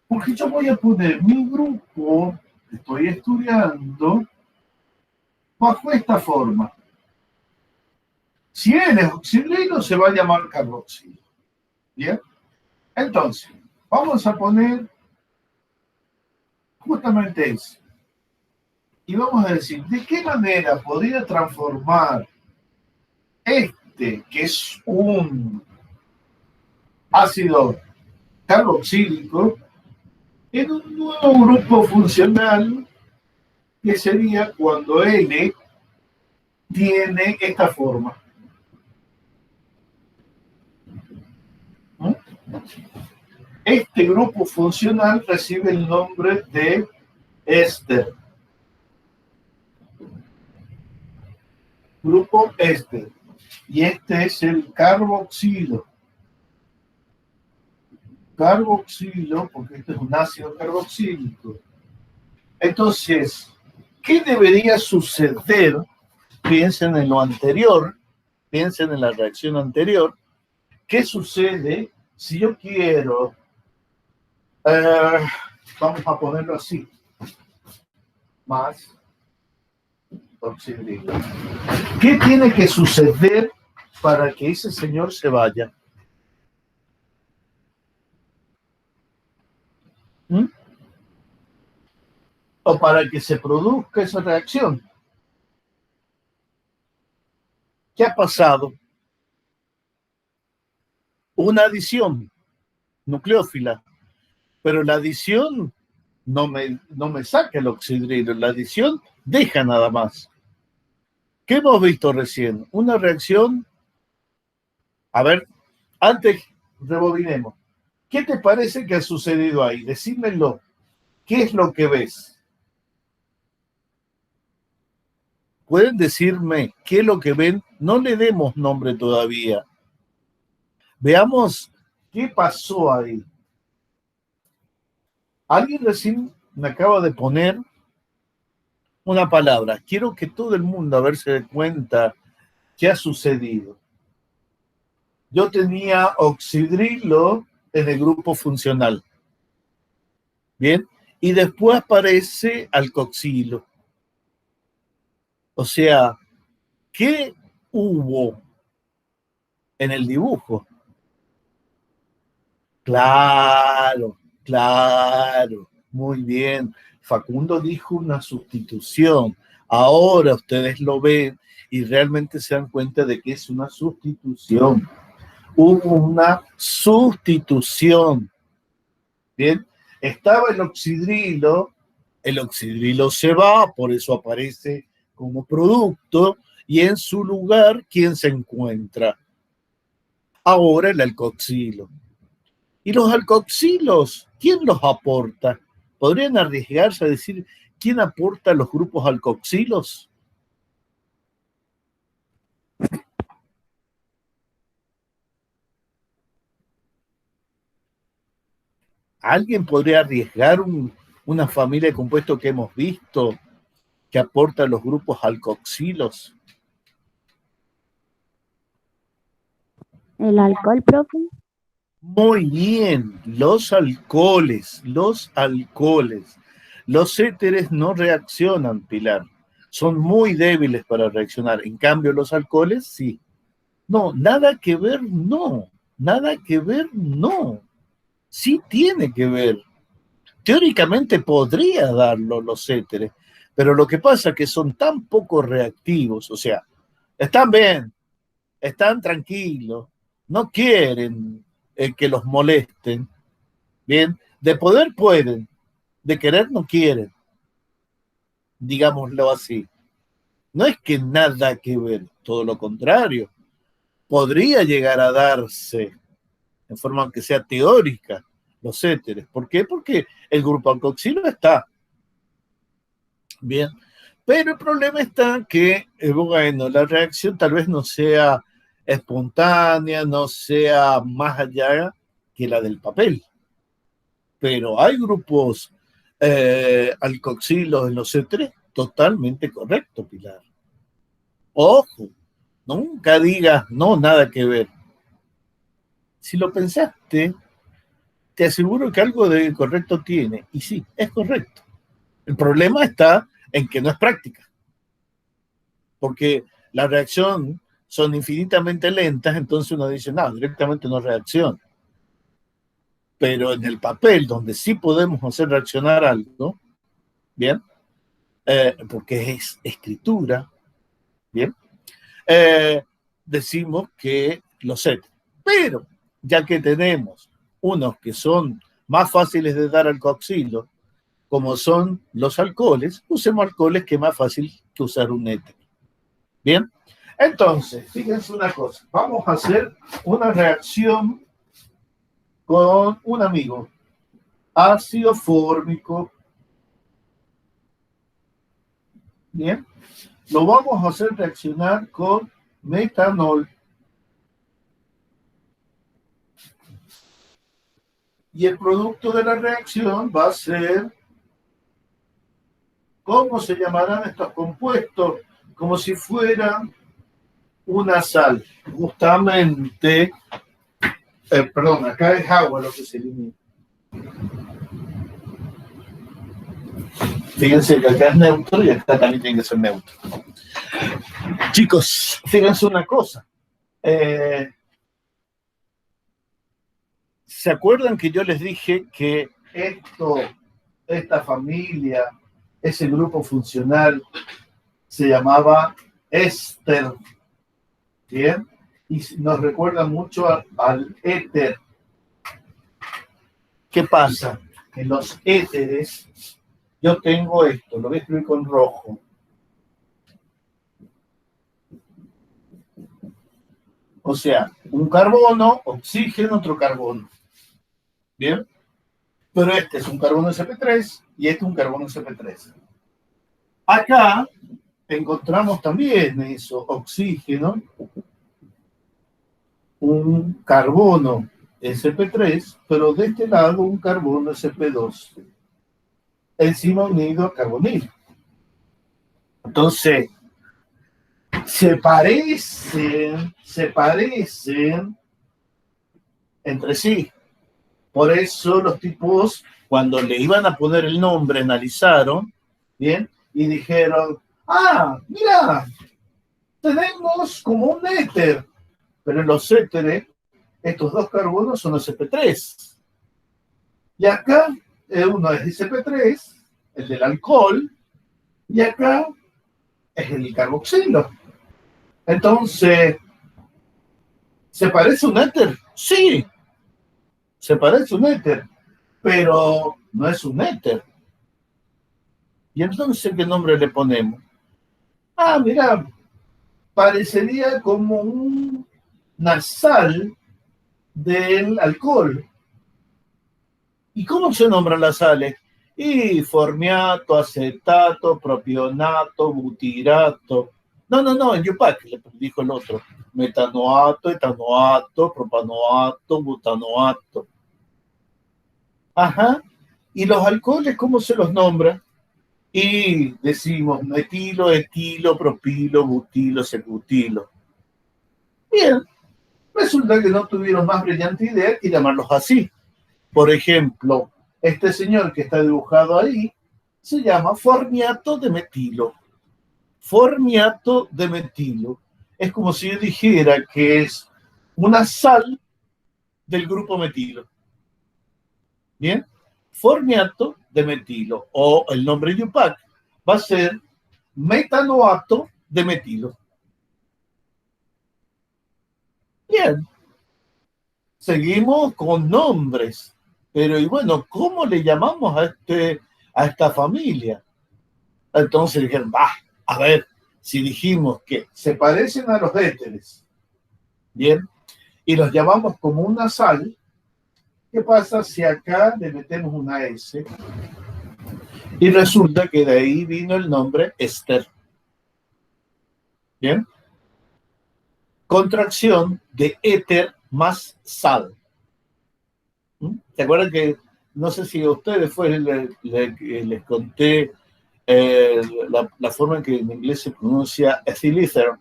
Porque yo voy a poner mi grupo que estoy estudiando bajo esta forma. Si él es oxidrilo, se va a llamar carboxilo. Bien, entonces, vamos a poner justamente eso. Y vamos a decir, ¿de qué manera podría transformar que es un ácido carboxílico, en un nuevo grupo funcional que sería cuando N tiene esta forma? Este grupo funcional recibe el nombre de éster. Grupo éster. Y este es el carboxilo. Carboxilo, porque este es un ácido carboxílico. Entonces, ¿qué debería suceder? Piensen en lo anterior, piensen en la reacción anterior. ¿Qué sucede si yo quiero, vamos a ponerlo así, más oxidrilo? ¿Qué tiene que suceder para que ese señor se vaya? O para que se produzca esa reacción. ¿Qué ha pasado? Una adición nucleófila, pero la adición no me saca el oxidrilo, la adición deja nada más. ¿Qué hemos visto recién? Una reacción. A ver, antes rebobinemos. ¿Qué te parece que ha sucedido ahí? Decímelo. ¿Qué es lo que ves? ¿Pueden decirme qué es lo que ven? No le demos nombre todavía. Veamos qué pasó ahí. Alguien recién me acaba de poner una palabra. Quiero que todo el mundo a ver se dé cuenta qué ha sucedido. Yo tenía oxidrilo en el grupo funcional. Bien, y después aparece alcoxilo. O sea, ¿qué hubo en el dibujo? Claro, claro, muy bien. Facundo dijo una sustitución. Ahora ustedes lo ven y realmente se dan cuenta de que es una sustitución. Hubo una sustitución. Bien, estaba el oxidrilo se va, por eso aparece como producto, y en su lugar, ¿quién se encuentra? Ahora el alcoxilo. ¿Y los alcoxilos, quién los aporta? ¿Podrían arriesgarse a decir quién aporta los grupos alcoxilos? ¿Alguien podría arriesgar una familia de compuestos que hemos visto que aporta los grupos alcoxilos? ¿El alcohol, profe? Muy bien, los alcoholes, los alcoholes. Los éteres no reaccionan, Pilar. Son muy débiles para reaccionar. En cambio, los alcoholes sí. No, nada que ver, no. Nada que ver, no. Sí tiene que ver. Teóricamente podría darlo los éteres, pero lo que pasa es que son tan poco reactivos, o sea, están bien, están tranquilos, no quieren que los molesten, bien, de poder pueden, de querer no quieren, digámoslo así. No es que nada que ver, todo lo contrario, podría llegar a darse en forma aunque sea teórica los éteres. ¿Por qué? Porque el grupo alcoxilo está bien, pero el problema está que, bueno, la reacción tal vez no sea espontánea, no sea más allá que la del papel. Pero hay grupos alcoxilos en los C3, totalmente correcto, Pilar. Ojo, nunca digas, no, nada que ver. Si lo pensaste, te aseguro que algo de correcto tiene. Y sí, es correcto. El problema está en que no es práctica. Porque la reacción son infinitamente lentas, entonces uno dice, no, directamente no reacciona. Pero en el papel, donde sí podemos hacer reaccionar algo, ¿bien? Porque es escritura, ¿bien? Decimos que los set. Pero ya que tenemos unos que son más fáciles de dar al coxilo, como son los alcoholes, usemos alcoholes que es más fácil que usar un éter. Bien, entonces, fíjense una cosa, vamos a hacer una reacción con un amigo, ácido fórmico. Bien, lo vamos a hacer reaccionar con metanol. Y el producto de la reacción va a ser, ¿cómo se llamarán estos compuestos? Como si fuera una sal. Justamente, perdón, acá es agua lo que se elimina. Fíjense que acá es neutro y acá también tiene que ser neutro. Chicos, fíjense una cosa. ¿Se acuerdan que yo les dije que esta familia, ese grupo funcional, se llamaba éster? ¿Bien? Y nos recuerda mucho al éter. ¿Qué pasa? En los éteres, yo tengo esto, lo voy a escribir con rojo. O sea, un carbono, oxígeno, otro carbono. ¿Bien? Pero este es un carbono sp3 y este es un carbono sp3. Acá encontramos también eso, oxígeno, un carbono sp3, pero de este lado un carbono sp2. enzima unido a carbonilo. Entonces, se parecen entre sí. Por eso los tipos, cuando le iban a poner el nombre, analizaron, ¿bien? Y dijeron, mira, tenemos como un éter, pero en los éteres, estos dos carbonos son sp3. Y acá, uno es sp3, el del alcohol, y acá es el carboxilo. Entonces, ¿se parece un éter? Sí, se parece un éter, pero no es un éter. ¿Y entonces qué nombre le ponemos? Mira, parecería como una sal del alcohol. ¿Y cómo se nombran las sales? Y formiato, acetato, propionato, butirato. No, en Yupac, le dijo el otro. Metanoato, etanoato, propanoato, butanoato. Ajá. ¿Y los alcoholes cómo se los nombra? Y decimos metilo, etilo, propilo, butilo, secutilo. Bien, resulta que no tuvieron más brillante idea que llamarlos así. Por ejemplo, este señor que está dibujado ahí se llama formiato de metilo. Formiato de metilo. Es como si yo dijera que es una sal del grupo metilo. ¿Bien? Formiato de metilo. O el nombre Yupac va a ser metanoato de metilo. Bien. Seguimos con nombres. Pero, y bueno, ¿cómo le llamamos a esta familia? Entonces dijeron, a ver, si dijimos que se parecen a los éteres, bien, y los llamamos como una sal, ¿qué pasa si acá le metemos una S? Y resulta que de ahí vino el nombre éster. Bien. Contracción de éter más sal. ¿Se acuerdan que, no sé si a ustedes les conté la forma en que en inglés se pronuncia ethyl ether,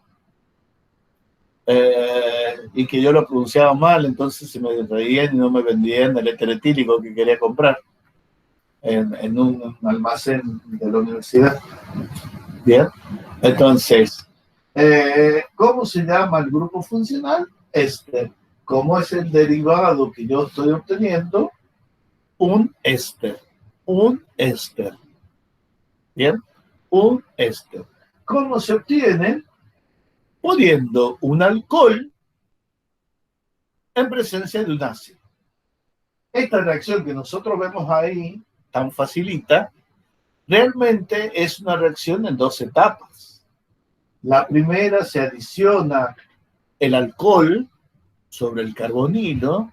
y que yo lo pronunciaba mal, entonces se me reían y no me vendían el éter etílico que quería comprar en un almacén de la universidad? Bien, entonces, ¿cómo se llama el grupo funcional? Éster. ¿Cómo es el derivado que yo estoy obteniendo? Un éster. Un éster. Bien, un éster. ¿Cómo se obtiene? Poniendo un alcohol en presencia de un ácido. Esta reacción que nosotros vemos ahí, tan facilita, realmente es una reacción en dos etapas. La primera, se adiciona el alcohol sobre el carbonilo,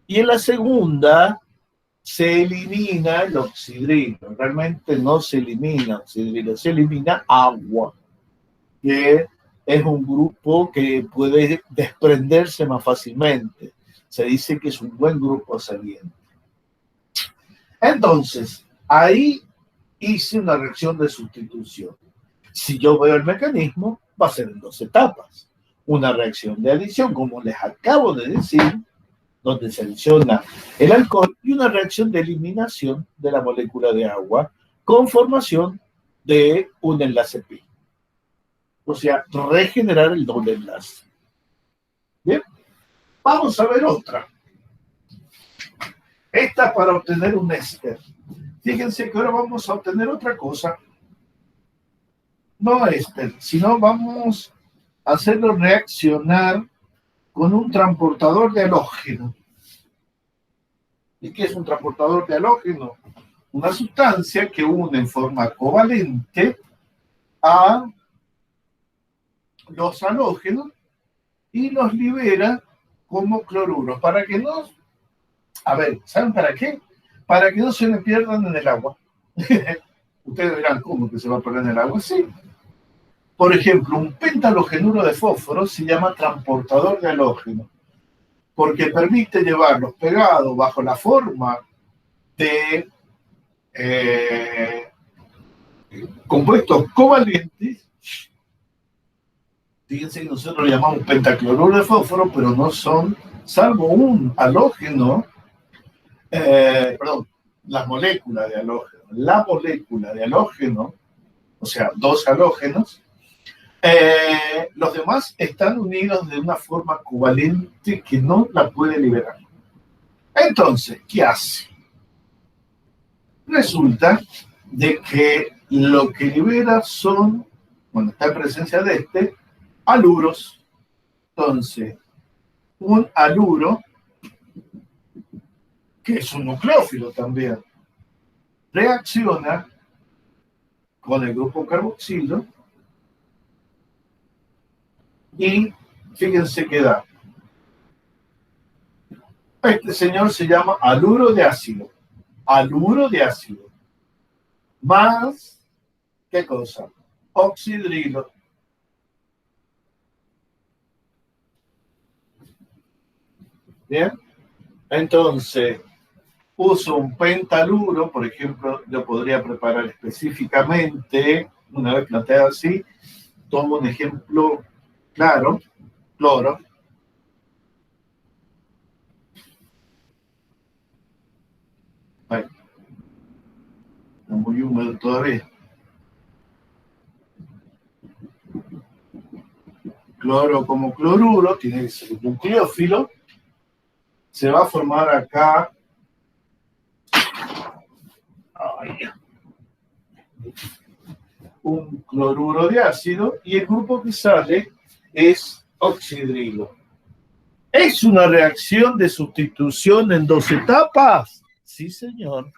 y en la segunda se elimina el oxidrilo. Realmente no se elimina oxidrilo, se elimina agua, que es un grupo que puede desprenderse más fácilmente. Se dice que es un buen grupo saliente. Entonces, ahí hice una reacción de sustitución. Si yo veo el mecanismo, va a ser en dos etapas. Una reacción de adición, como les acabo de decir, donde se adiciona el alcohol, y una reacción de eliminación de la molécula de agua con formación de un enlace pi. O sea, regenerar el doble enlace. Bien, vamos a ver otra. Esta para obtener un éster. Fíjense que ahora vamos a obtener otra cosa. No éster, sino vamos a hacerlo reaccionar con un transportador de halógeno. ¿Y qué es un transportador de halógeno? Una sustancia que une en forma covalente a los halógenos y los libera como cloruros. Para que no... A ver, ¿saben para qué? Para que no se le pierdan en el agua. Ustedes dirán, ¿cómo que se va a perder en el agua? Sí. Por ejemplo, un pentalogenuro de fósforo se llama transportador de halógeno, porque permite llevarlos pegados bajo la forma de compuestos covalentes. Fíjense que nosotros lo llamamos pentacloruro de fósforo, pero no son, salvo un halógeno, la molécula de halógeno, o sea, dos halógenos, los demás están unidos de una forma covalente que no la puede liberar. Entonces, ¿qué hace? Resulta de que lo que libera son, cuando está en presencia de aluros. Entonces, un aluro, que es un nucleófilo también, reacciona con el grupo carboxilo y fíjense que da. Este señor se llama aluro de ácido. Aluro de ácido. Más, ¿qué cosa? Oxidrilo. Bien. Entonces, uso un pentaluro, por ejemplo, yo podría preparar específicamente, una vez planteado así, tomo un ejemplo claro, cloro. Ahí. Está muy húmedo todavía. Cloro como cloruro, tiene que ser un nucleófilo. Se va a formar acá un cloruro de ácido y el grupo que sale es oxidrilo. ¿Es una reacción de sustitución en dos etapas? Sí, señor.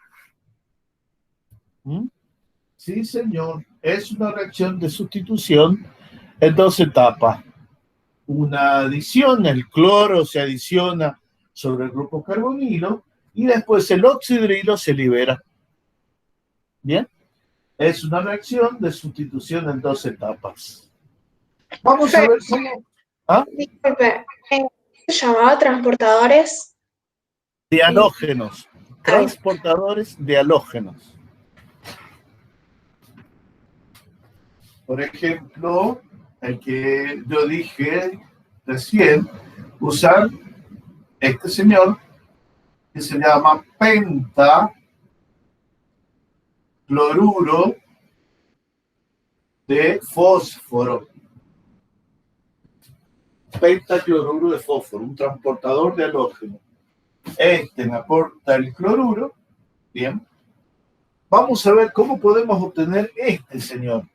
Sí, señor. Es una reacción de sustitución en dos etapas. Una adición, el cloro se adiciona sobre el grupo carbonilo y después el oxidrilo se libera. ¿Bien? Es una reacción de sustitución en dos etapas. Vamos a ver cómo... ¿Ah? Disculpe, ¿se llamaba transportadores? De halógenos. Transportadores de halógenos. Por ejemplo, el que yo dije recién, usar este señor que se llama pentacloruro de fósforo. Pentacloruro de fósforo, un transportador de halógeno. Este me aporta el cloruro. Bien. Vamos a ver cómo podemos obtener este señor.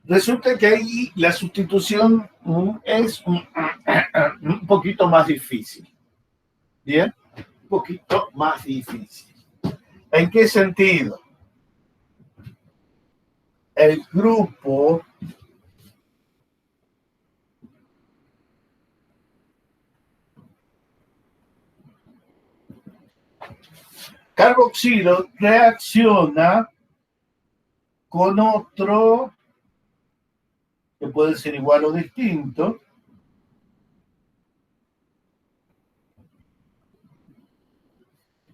Resulta que ahí la sustitución es un poquito más difícil. ¿Bien? Un poquito más difícil. ¿En qué sentido? El grupo carboxilo reacciona con otro que puede ser igual o distinto.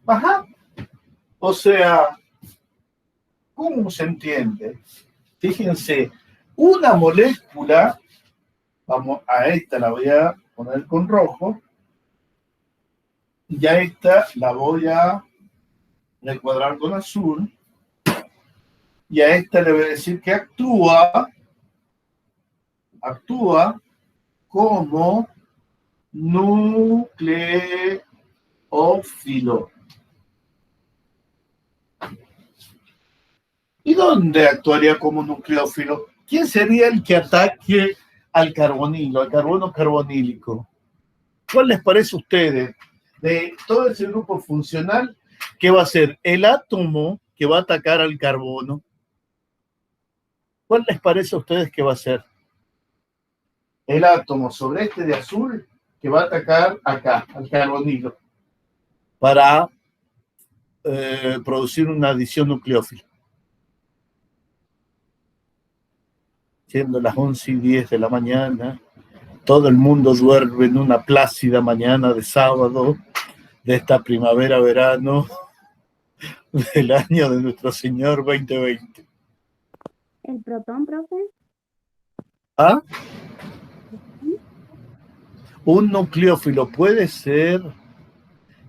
Ajá. O sea, ¿cómo se entiende? Fíjense, una molécula, vamos a esta la voy a poner con rojo, y a esta la voy a recuadrar con azul, y a esta le voy a decir que actúa como nucleófilo. ¿Y dónde actuaría como nucleófilo? ¿Quién sería el que ataque al carbonilo, al carbono carbonílico? ¿Cuál les parece a ustedes? De todo ese grupo funcional, ¿qué va a ser? El átomo que va a atacar al carbono. ¿Cuál les parece a ustedes que va a ser? El átomo sobre este de azul que va a atacar acá, al carbonilo, para producir una adición nucleófila. Siendo las 11:10 de la mañana, todo el mundo duerme en una plácida mañana de sábado, de esta primavera-verano. del año de nuestro Señor 2020. ¿El protón, profe? ¿Ah? Un nucleófilo puede ser,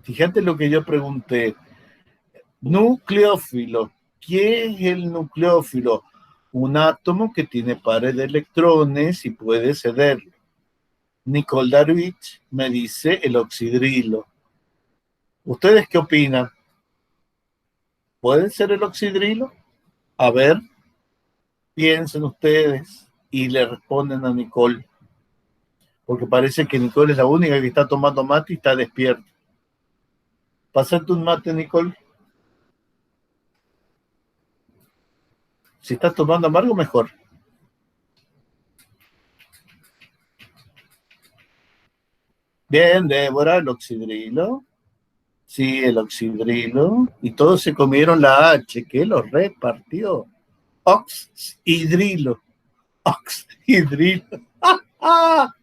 fíjate lo que yo pregunté, nucleófilo, ¿qué es el nucleófilo? Un átomo que tiene pares de electrones y puede ceder. Nicole Darwich me dice el oxidrilo. ¿Ustedes qué opinan? ¿Puede ser el oxidrilo? A ver, piensen ustedes y le responden a Nicole. Porque parece que Nicole es la única que está tomando mate y está despierta. Pásate un mate, Nicole. Si estás tomando amargo, mejor. Bien, Débora, el oxidrilo. Sí, el oxidrilo. Y todos se comieron la H, que lo repartió. Oxidrilo. Oxidrilo. ¡Ah!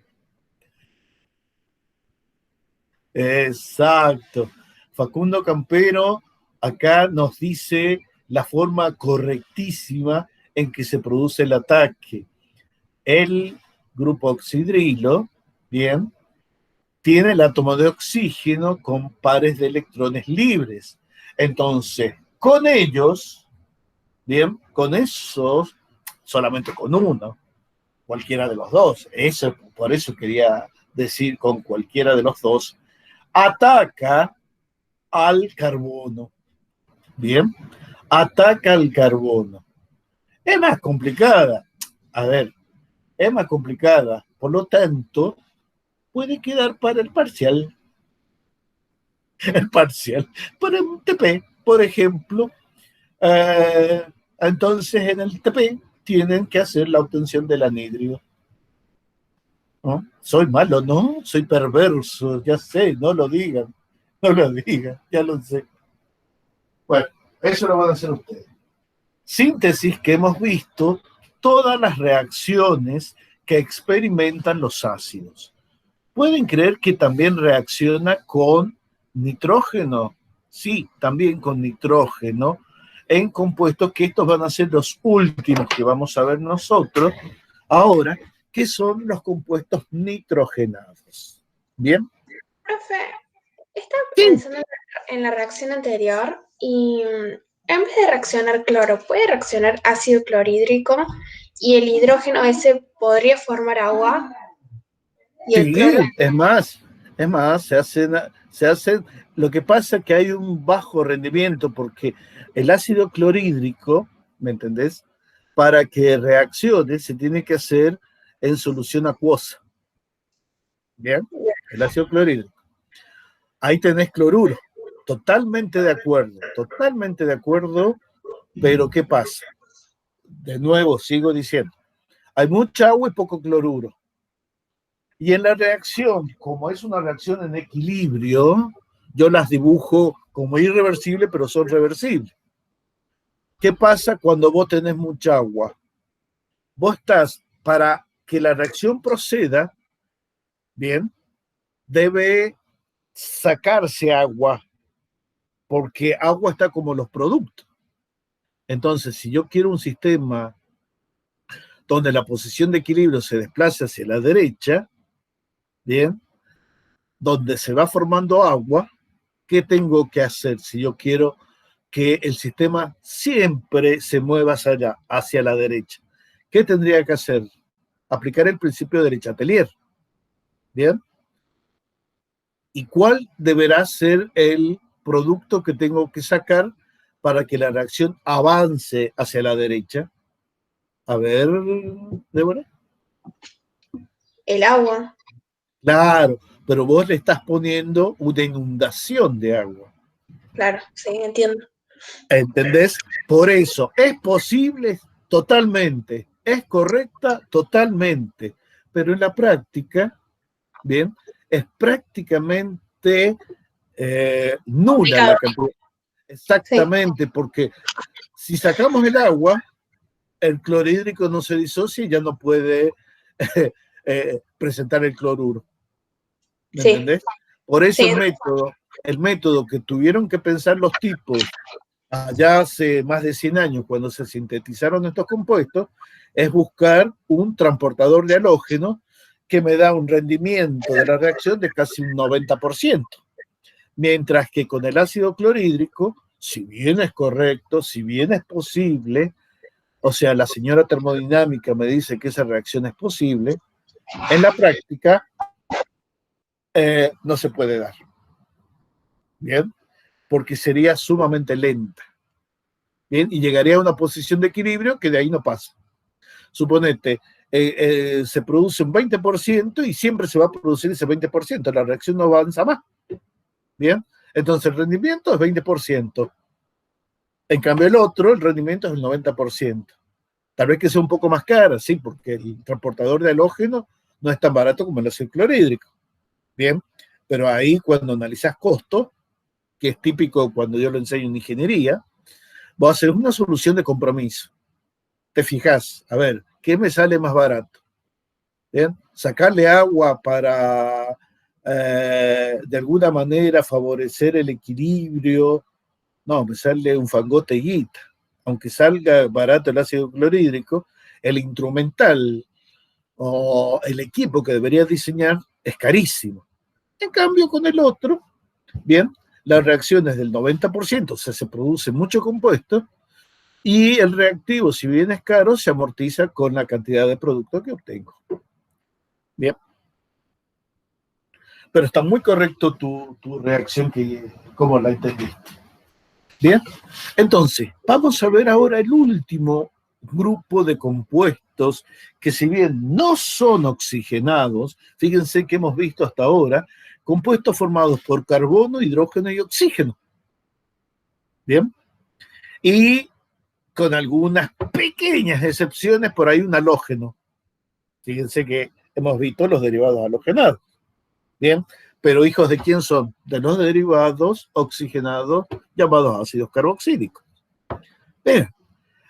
Exacto. Facundo Campero acá nos dice la forma correctísima en que se produce el ataque. El grupo oxidrilo, bien, tiene el átomo de oxígeno con pares de electrones libres. Entonces, con ellos, bien, con esos, solamente con uno, cualquiera de los dos, eso, por eso quería decir con cualquiera de los dos, ataca al carbono. Bien, ataca al carbono. Es más complicada. A ver, es más complicada. Por lo tanto, puede quedar para el parcial. El parcial. Para un TP, por ejemplo. Entonces, en el TP tienen que hacer la obtención del anhidrio. ¿No? Soy malo, ¿no? Soy perverso, ya sé, no lo digan. No lo digan, ya lo sé. Bueno, eso lo van a hacer ustedes. Síntesis que hemos visto todas las reacciones que experimentan los ácidos. ¿Pueden creer que también reacciona con nitrógeno? Sí, también con nitrógeno en compuestos que estos van a ser los últimos que vamos a ver nosotros ahora, que son los compuestos nitrogenados. ¿Bien? Profe, estaba Sí. pensando en la reacción anterior y en vez de reaccionar cloro, ¿puede reaccionar ácido clorhídrico y el hidrógeno ese podría formar agua? Y el Sí, cloro. es más, se hacen, lo que pasa es que hay un bajo rendimiento porque el ácido clorhídrico, ¿me entendés? Para que reaccione se tiene que hacer en solución acuosa. ¿Bien? El ácido clorhídrico. Ahí tenés cloruro. Totalmente de acuerdo, pero ¿qué pasa? De nuevo, sigo diciendo, hay mucha agua y poco cloruro. Y en la reacción, como es una reacción en equilibrio, yo las dibujo como irreversibles, pero son reversibles. ¿Qué pasa cuando vos tenés mucha agua? Vos estás, para que la reacción proceda, bien, debe sacarse agua, porque agua está como los productos. Entonces, si yo quiero un sistema donde la posición de equilibrio se desplace hacia la derecha, bien, donde se va formando agua, ¿qué tengo que hacer si yo quiero que el sistema siempre se mueva hacia la derecha? ¿Qué tendría que hacer? Aplicar el principio de Le Chatelier. ¿Bien? ¿Y cuál deberá ser el producto que tengo que sacar para que la reacción avance hacia la derecha? A ver, Débora. El agua. Claro, pero vos le estás poniendo una inundación de agua. Claro, sí, entiendo. ¿Entendés? Por eso, ¿es posible? Totalmente. ¿Es correcta? Totalmente. Pero en la práctica, bien, es prácticamente nula la cantidad. Exactamente, sí. Porque si sacamos el agua, el clorhídrico no se disocia y ya no puede presentar el cloruro. ¿Me entendés? Por eso sí. el método que tuvieron que pensar los tipos allá hace más de 100 años, cuando se sintetizaron estos compuestos, es buscar un transportador de halógeno que me da un rendimiento de la reacción de casi un 90%. Mientras que con el ácido clorhídrico, si bien es correcto, si bien es posible, o sea, la señora termodinámica me dice que esa reacción es posible, en la práctica no se puede dar. ¿Bien? Porque sería sumamente lenta. ¿Bien? Y llegaría a una posición de equilibrio que de ahí no pasa. Suponete, se produce un 20% y siempre se va a producir ese 20%, la reacción no avanza más. ¿Bien? Entonces el rendimiento es 20%. En cambio el otro, el rendimiento es el 90%. Tal vez que sea un poco más cara, sí, porque el transportador de halógeno no es tan barato como el ácido clorhídrico. Bien, pero ahí cuando analizas costo, que es típico cuando yo lo enseño en ingeniería, voy a hacer una solución de compromiso. Te fijas, a ver, ¿qué me sale más barato? ¿Bien? Sacarle agua para, de alguna manera, favorecer el equilibrio. No, me sale un fangote guita. Aunque salga barato el ácido clorhídrico, el instrumental o el equipo que deberías diseñar es carísimo. En cambio, con el otro, bien, la reacción es del 90%, o sea, se produce mucho compuesto, y el reactivo, si bien es caro, se amortiza con la cantidad de producto que obtengo. Bien. Pero está muy correcto tu reacción, como la entendiste. Bien. Entonces, vamos a ver ahora el último grupo de compuestos que, si bien no son oxigenados, fíjense que hemos visto hasta ahora compuestos formados por carbono, hidrógeno y oxígeno. Bien. Y con algunas pequeñas excepciones, por ahí un halógeno. Fíjense que hemos visto los derivados halogenados. Bien, pero ¿hijos de quién son? De los derivados oxigenados llamados ácidos carboxílicos. Bien,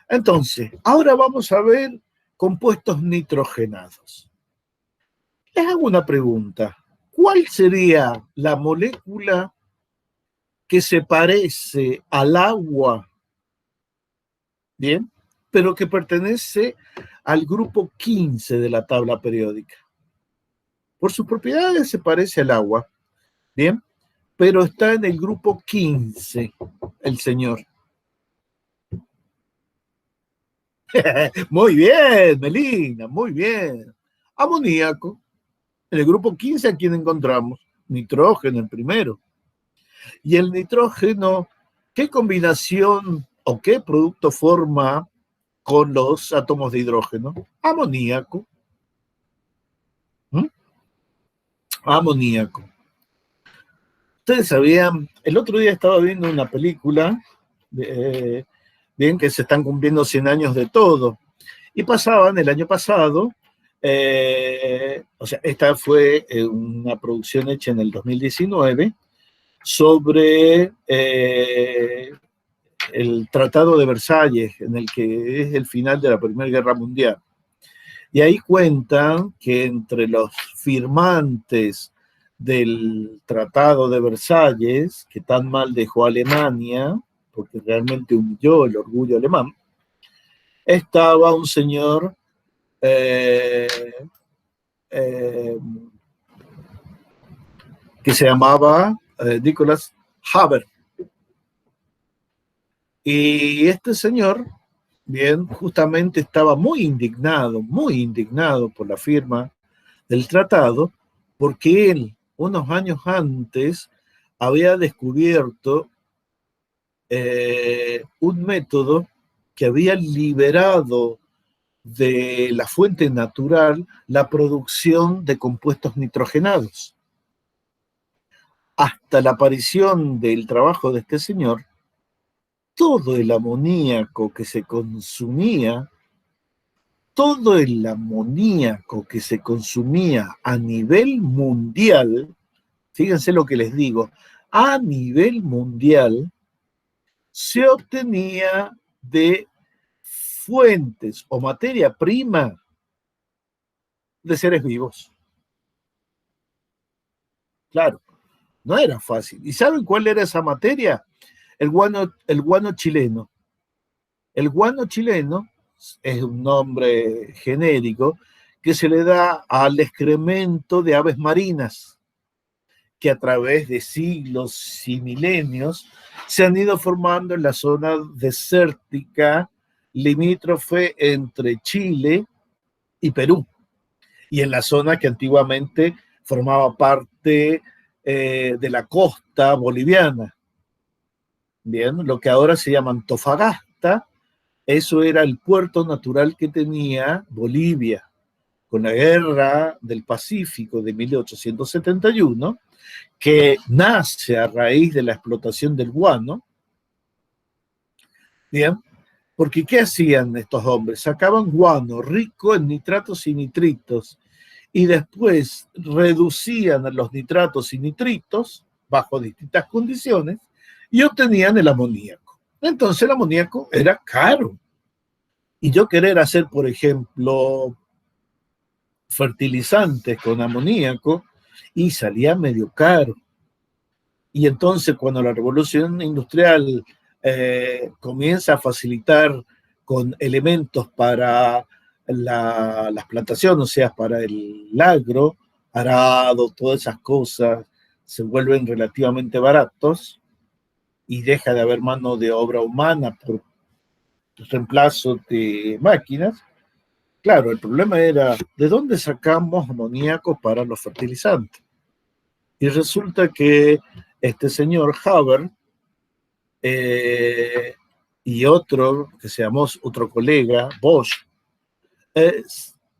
entonces, ahora vamos a ver compuestos nitrogenados. Les hago una pregunta. ¿Cuál sería la molécula que se parece al agua? Bien, pero que pertenece al grupo 15 de la tabla periódica. Por sus propiedades se parece al agua, bien, pero está en el grupo 15, el señor. Muy bien, Melina, muy bien. Amoníaco. En el grupo 15, ¿a quién encontramos? Nitrógeno, el primero. Y el nitrógeno, ¿qué combinación o qué producto forma con los átomos de hidrógeno? Amoníaco. ¿Mm? Amoníaco. Ustedes sabían, el otro día estaba viendo una película, bien, que se están cumpliendo 100 años de todo, y pasaban el año pasado, o sea, esta fue una producción hecha en el 2019, sobre el Tratado de Versalles, en el que es el final de la Primera Guerra Mundial. Y ahí cuentan que entre los firmantes del Tratado de Versalles, que tan mal dejó a Alemania, porque realmente humilló el orgullo alemán, estaba un señor que se llamaba Nicholas Haber. Y este señor, bien, justamente estaba muy indignado por la firma del tratado, porque él, unos años antes, había descubierto un método que había liberado de la fuente natural la producción de compuestos nitrogenados. Hasta la aparición del trabajo de este señor, todo el amoníaco que se consumía, a nivel mundial, fíjense lo que les digo, a nivel mundial, se obtenía de fuentes o materia prima de seres vivos. Claro, No era fácil. ¿Y saben cuál era esa materia? El guano chileno. El guano chileno es un nombre genérico que se le da al excremento de aves marinas que a través de siglos y milenios se han ido formando en la zona desértica limítrofe entre Chile y Perú, y en la zona que antiguamente formaba parte de la costa boliviana. Bien, lo que ahora se llama Antofagasta, eso era el puerto natural que tenía Bolivia. Con la guerra del Pacífico de 1871, que nace a raíz de la explotación del guano, bien, porque ¿qué hacían estos hombres? Sacaban guano rico en nitratos y nitritos y después reducían a los nitratos y nitritos bajo distintas condiciones y obtenían el amoníaco. Entonces el amoníaco era caro. Y yo querer hacer, por ejemplo, fertilizantes con amoníaco y salía medio caro. Y entonces cuando la revolución industrial comienza a facilitar con elementos para las plantaciones, o sea, para el agro, arado, todas esas cosas, se vuelven relativamente baratos y deja de haber mano de obra humana por reemplazo de máquinas. Claro, el problema era, ¿de dónde sacamos amoníaco para los fertilizantes? Y resulta que este señor Haber y otro, que se llamó otro colega, Bosch,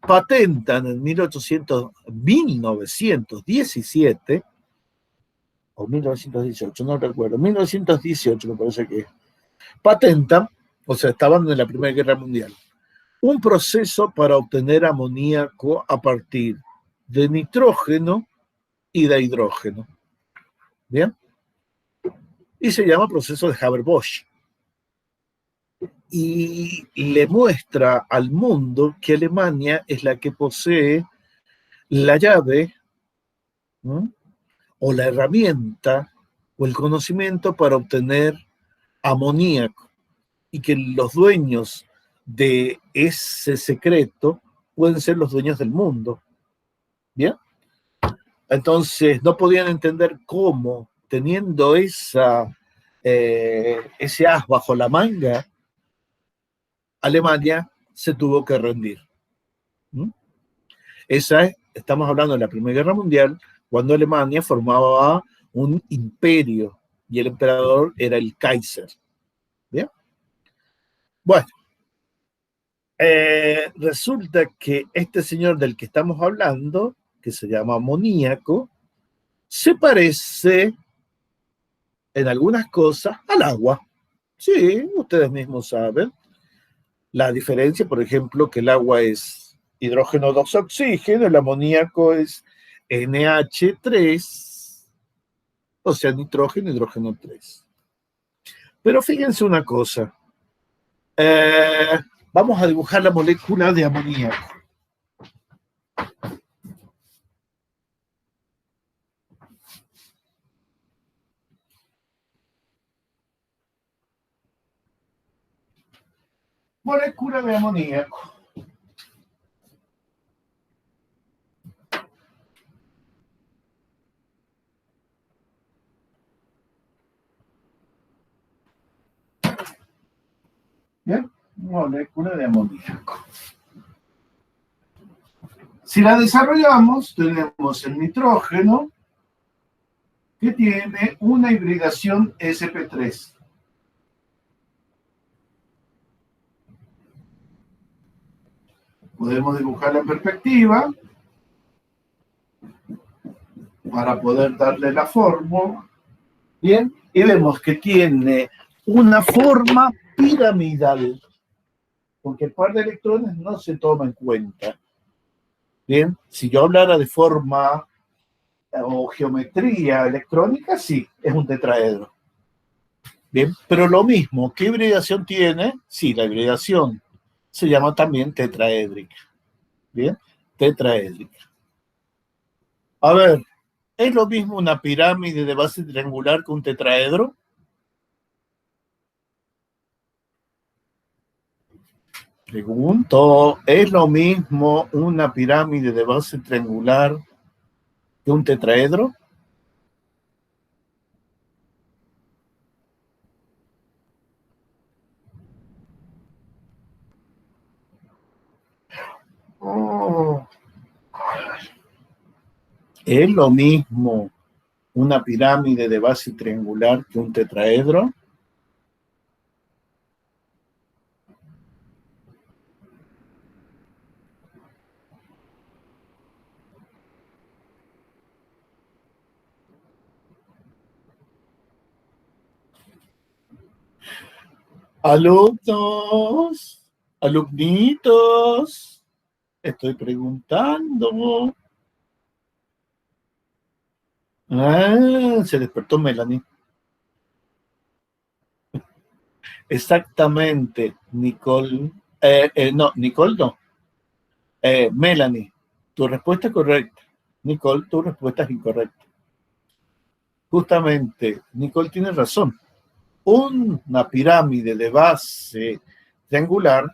patentan en 1917, o 1918, no recuerdo, 1918 me parece que patentan, o sea, estaban en la Primera Guerra Mundial, un proceso para obtener amoníaco a partir de nitrógeno y de hidrógeno. ¿Bien? Y se llama proceso de Haber-Bosch. Y le muestra al mundo que Alemania es la que posee la llave, ¿no?, o la herramienta o el conocimiento para obtener amoníaco, y que los dueños de ese secreto pueden ser los dueños del mundo. ¿Bien? Entonces no podían entender cómo, teniendo ese as bajo la manga, Alemania se tuvo que rendir. Estamos hablando de la Primera Guerra Mundial, cuando Alemania formaba un imperio y el emperador era el Kaiser. ¿Bien? Bueno, resulta que este señor del que estamos hablando, que se llama amoníaco, se parece en algunas cosas al agua. Sí, ustedes mismos saben. La diferencia, por ejemplo, que el agua es hidrógeno 2 oxígeno, el amoníaco es NH3, o sea, nitrógeno, hidrógeno 3. Pero fíjense una cosa. Vamos a dibujar la molécula de amoníaco. Molécula de amoníaco. Bien, molécula de amoníaco. Si la desarrollamos, tenemos el nitrógeno, que tiene una hibridación sp3. Podemos dibujarla en perspectiva para poder darle la forma. Bien, y vemos que tiene una forma piramidal, porque el par de electrones no se toma en cuenta. Bien, si yo hablara de forma o geometría electrónica, sí, es un tetraedro. Bien, pero lo mismo, ¿qué hibridación tiene? Sí, la hibridación se llama también tetraédrica. Bien, tetraédrica. A ver, ¿Es lo mismo una pirámide de base triangular que un tetraedro? Pregunto, ¿es lo mismo una pirámide de base triangular que un tetraedro? Oh. ¿Es lo mismo una pirámide de base triangular que un tetraedro? Alumnos, alumnitos, estoy preguntando. Ah, se despertó Melanie. Exactamente, Nicole. No, Nicole no. Melanie, tu respuesta es correcta. Nicole, tu respuesta es incorrecta. Justamente, Nicole tiene razón. Una pirámide de base triangular,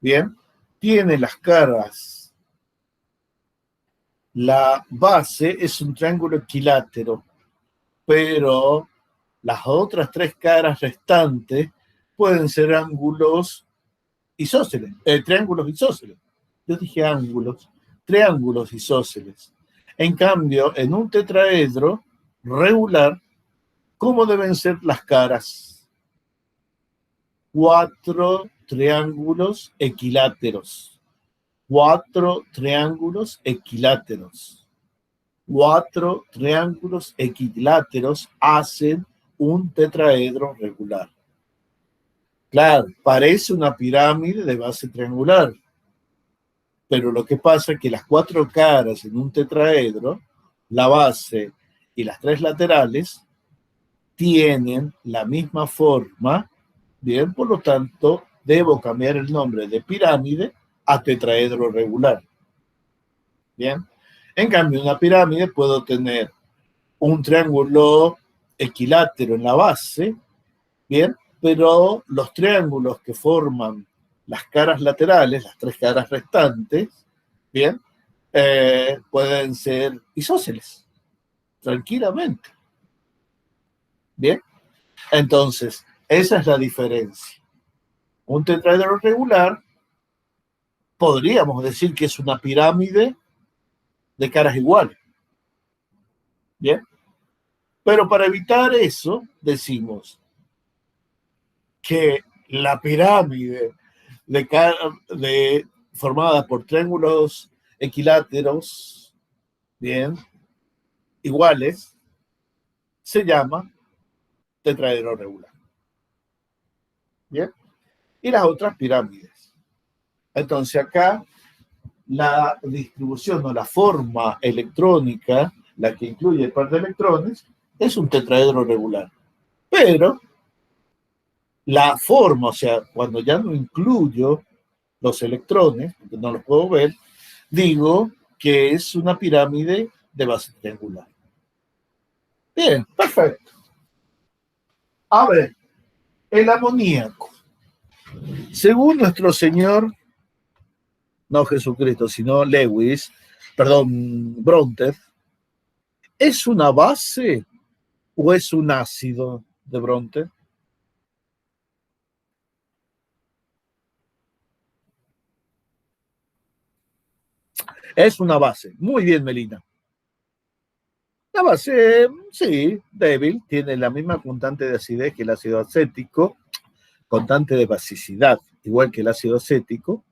bien, tiene las caras. La base es un triángulo equilátero, pero las otras tres caras restantes pueden ser ángulos isósceles, triángulos isósceles. Yo dije ángulos, triángulos isósceles. En cambio, en un tetraedro regular, ¿cómo deben ser las caras? 4 triángulos equiláteros. 4 triángulos equiláteros. 4 triángulos equiláteros hacen un tetraedro regular. Claro, parece una pirámide de base triangular, pero lo que pasa es que las 4 caras en un tetraedro, la base y las 3 laterales, tienen la misma forma, bien, por lo tanto, debo cambiar el nombre de pirámide a tetraedro regular. Bien, en cambio, una pirámide puedo tener un triángulo equilátero en la base, bien, pero los triángulos que forman las caras laterales, las 3 caras restantes, bien, pueden ser isósceles, tranquilamente. Bien, entonces, esa es la diferencia. Un tetraedro regular, podríamos decir que es una pirámide de caras iguales. Bien, pero para evitar eso, decimos que la pirámide formada por triángulos equiláteros, bien, iguales, se llama tetraedro regular. Bien, y las otras pirámides. Entonces acá la distribución o la forma electrónica, la que incluye el par de electrones, es un tetraedro regular. Pero la forma, o sea, cuando ya no incluyo los electrones, porque no los puedo ver, digo que es una pirámide de base triangular. Bien, perfecto. A ver, el amoníaco. Según nuestro señor, no Jesucristo, sino Lewis, perdón, Bronte, ¿es una base o es un ácido de Bronte? Es una base. Muy bien, Melina. La base, sí, débil, tiene la misma constante de acidez que el ácido acético, constante de basicidad, igual que el ácido acético,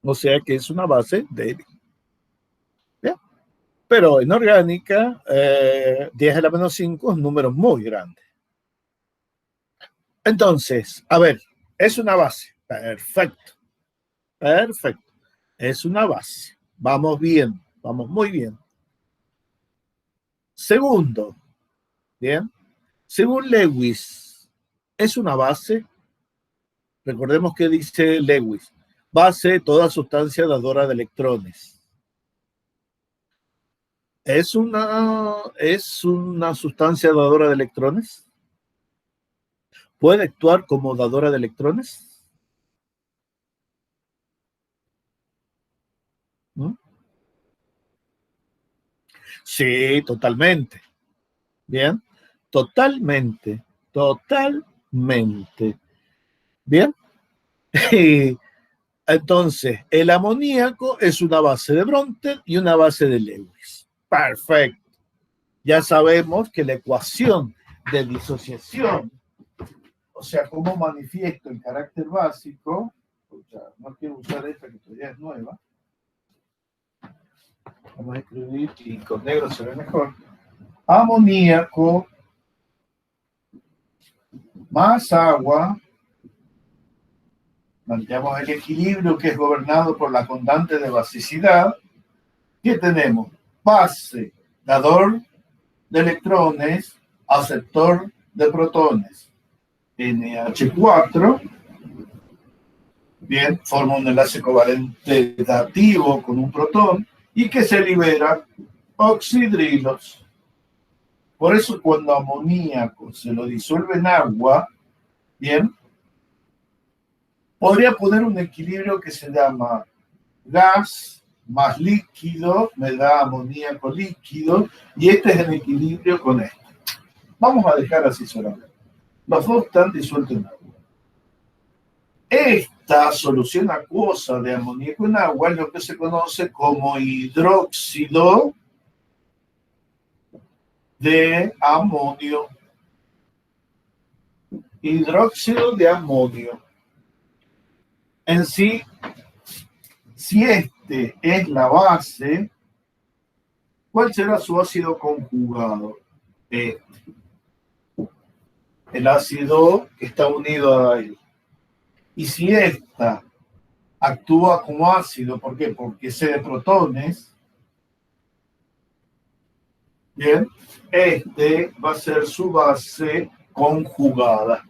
o sea que es una base débil. ¿Bien? Pero en orgánica, 10 a la menos 5 es un número muy grande. Entonces, a ver, es una base. Perfecto. Perfecto. Es una base. Vamos bien, vamos muy bien. Segundo, bien. Según Lewis, ¿es una base? Recordemos que dice Lewis. Base, toda sustancia dadora de electrones. ¿Es una sustancia dadora de electrones? ¿Puede actuar como dadora de electrones? ¿Mm? Sí, totalmente. Bien, totalmente, totalmente. Bien. Y entonces, el amoníaco es una base de Bronte y una base de Lewis. Perfecto. Ya sabemos que la ecuación de disociación, o sea, cómo manifiesto el carácter básico, o sea, no quiero usar esta que todavía es nueva, vamos a escribir y con negro se ve mejor, amoníaco más agua, planteamos el equilibrio que es gobernado por la constante de basicidad. ¿Qué tenemos? Base, dador de electrones, aceptor de protones. NH4, bien, forma un enlace covalente dativo con un protón y que se libera oxidrilos. Por eso cuando amoníaco se lo disuelve en agua, bien, podría poner un equilibrio que se llama gas más líquido, me da amoníaco líquido, y este es el equilibrio con este. Vamos a dejar así solamente. Los dos están disueltos en agua. Esta solución acuosa de amoníaco en agua es lo que se conoce como hidróxido de amonio. Hidróxido de amonio. En sí, si este es la base, ¿cuál será su ácido conjugado? Este. El ácido que está unido a él. Y si esta actúa como ácido, ¿por qué? Porque cede protones, bien, este va a ser su base conjugada.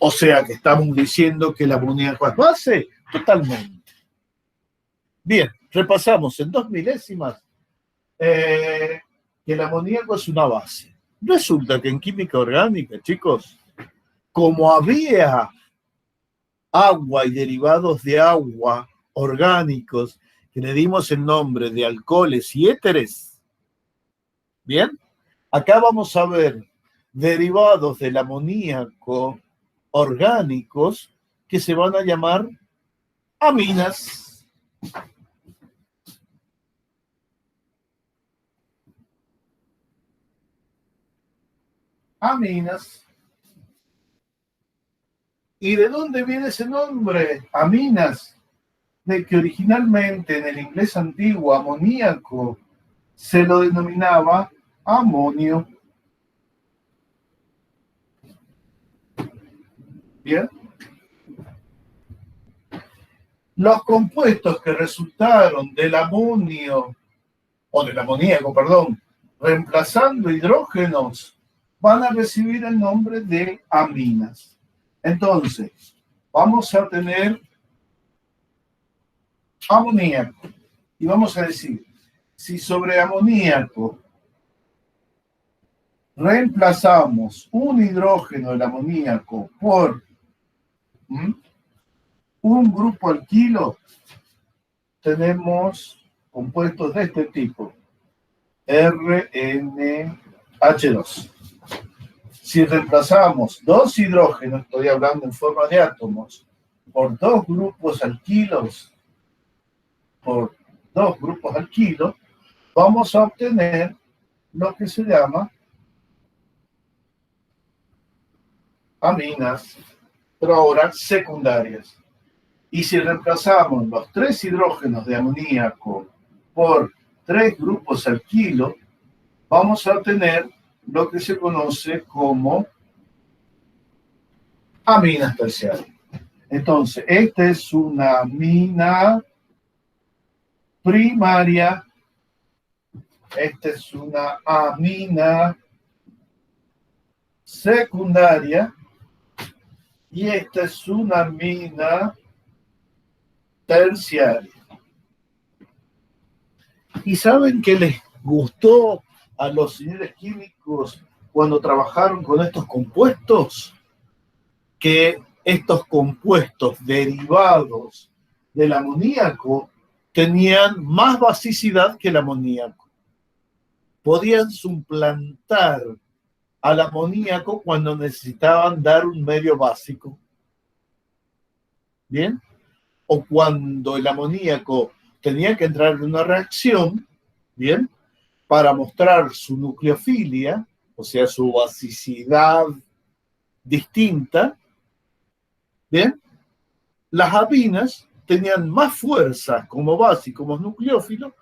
O sea que estamos diciendo que el amoníaco es base, totalmente. Bien, repasamos en 2 milésimas que el amoníaco es una base. Resulta que en química orgánica, chicos, como había agua y derivados de agua orgánicos que le dimos el nombre de alcoholes y éteres, bien, acá vamos a ver derivados del amoníaco orgánicos que se van a llamar aminas. Aminas. ¿Y de dónde viene ese nombre? Aminas. De que originalmente en el inglés antiguo amoníaco se lo denominaba amonio. Bien. Los compuestos que resultaron del amonio, o del amoníaco, perdón, reemplazando hidrógenos, van a recibir el nombre de aminas. Entonces, vamos a tener amoníaco. Y vamos a decir, si sobre amoníaco reemplazamos un hidrógeno del amoníaco por un grupo alquilo, tenemos compuestos de este tipo, RNH2. Si reemplazamos 2 hidrógenos, estoy hablando en forma de átomos, por 2 grupos alquilos, vamos a obtener lo que se llama aminas, pero ahora secundarias. Y si reemplazamos los 3 hidrógenos de amoníaco por 3 grupos alquilo, vamos a obtener lo que se conoce como aminas terciarias. Entonces, esta es una amina primaria, esta es una amina secundaria y esta es una amina terciaria. ¿Y saben qué les gustó a los señores químicos cuando trabajaron con estos compuestos? Que estos compuestos derivados del amoníaco tenían más basicidad que el amoníaco. Podían suplantar al amoníaco cuando necesitaban dar un medio básico. ¿Bien? O cuando el amoníaco tenía que entrar en una reacción, ¿bien? Para mostrar su nucleofilia, o sea, su basicidad distinta, ¿bien? Las aminas tenían más fuerza como base y como nucleófilo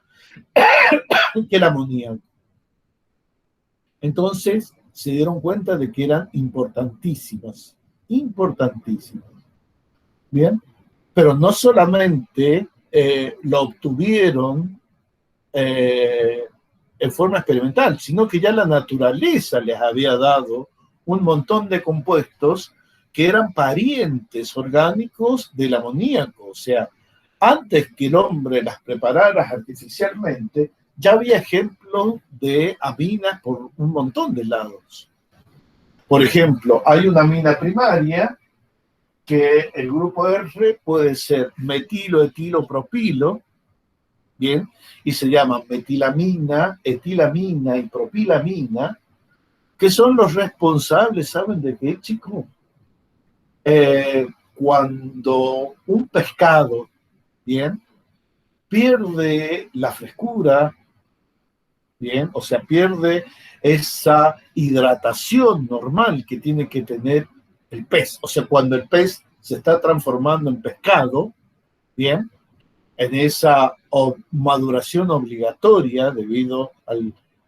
que el amoníaco. Entonces se dieron cuenta de que eran importantísimas, importantísimas. ¿Bien? Pero no solamente lo obtuvieron en forma experimental, sino que ya la naturaleza les había dado un montón de compuestos que eran parientes orgánicos del amoníaco. O sea, antes que el hombre las preparara artificialmente, ya había ejemplos de aminas por un montón de lados. Por ejemplo, hay una amina primaria que el grupo R puede ser metilo, etilo, propilo, ¿bien? Y se llaman metilamina, etilamina y propilamina, que son los responsables, ¿saben de qué, chicos? Cuando un pescado, ¿bien? Pierde la frescura, ¿bien? O sea, pierde esa hidratación normal que tiene que tener el pez. O sea, cuando el pez se está transformando en pescado, ¿bien? En esa maduración obligatoria debido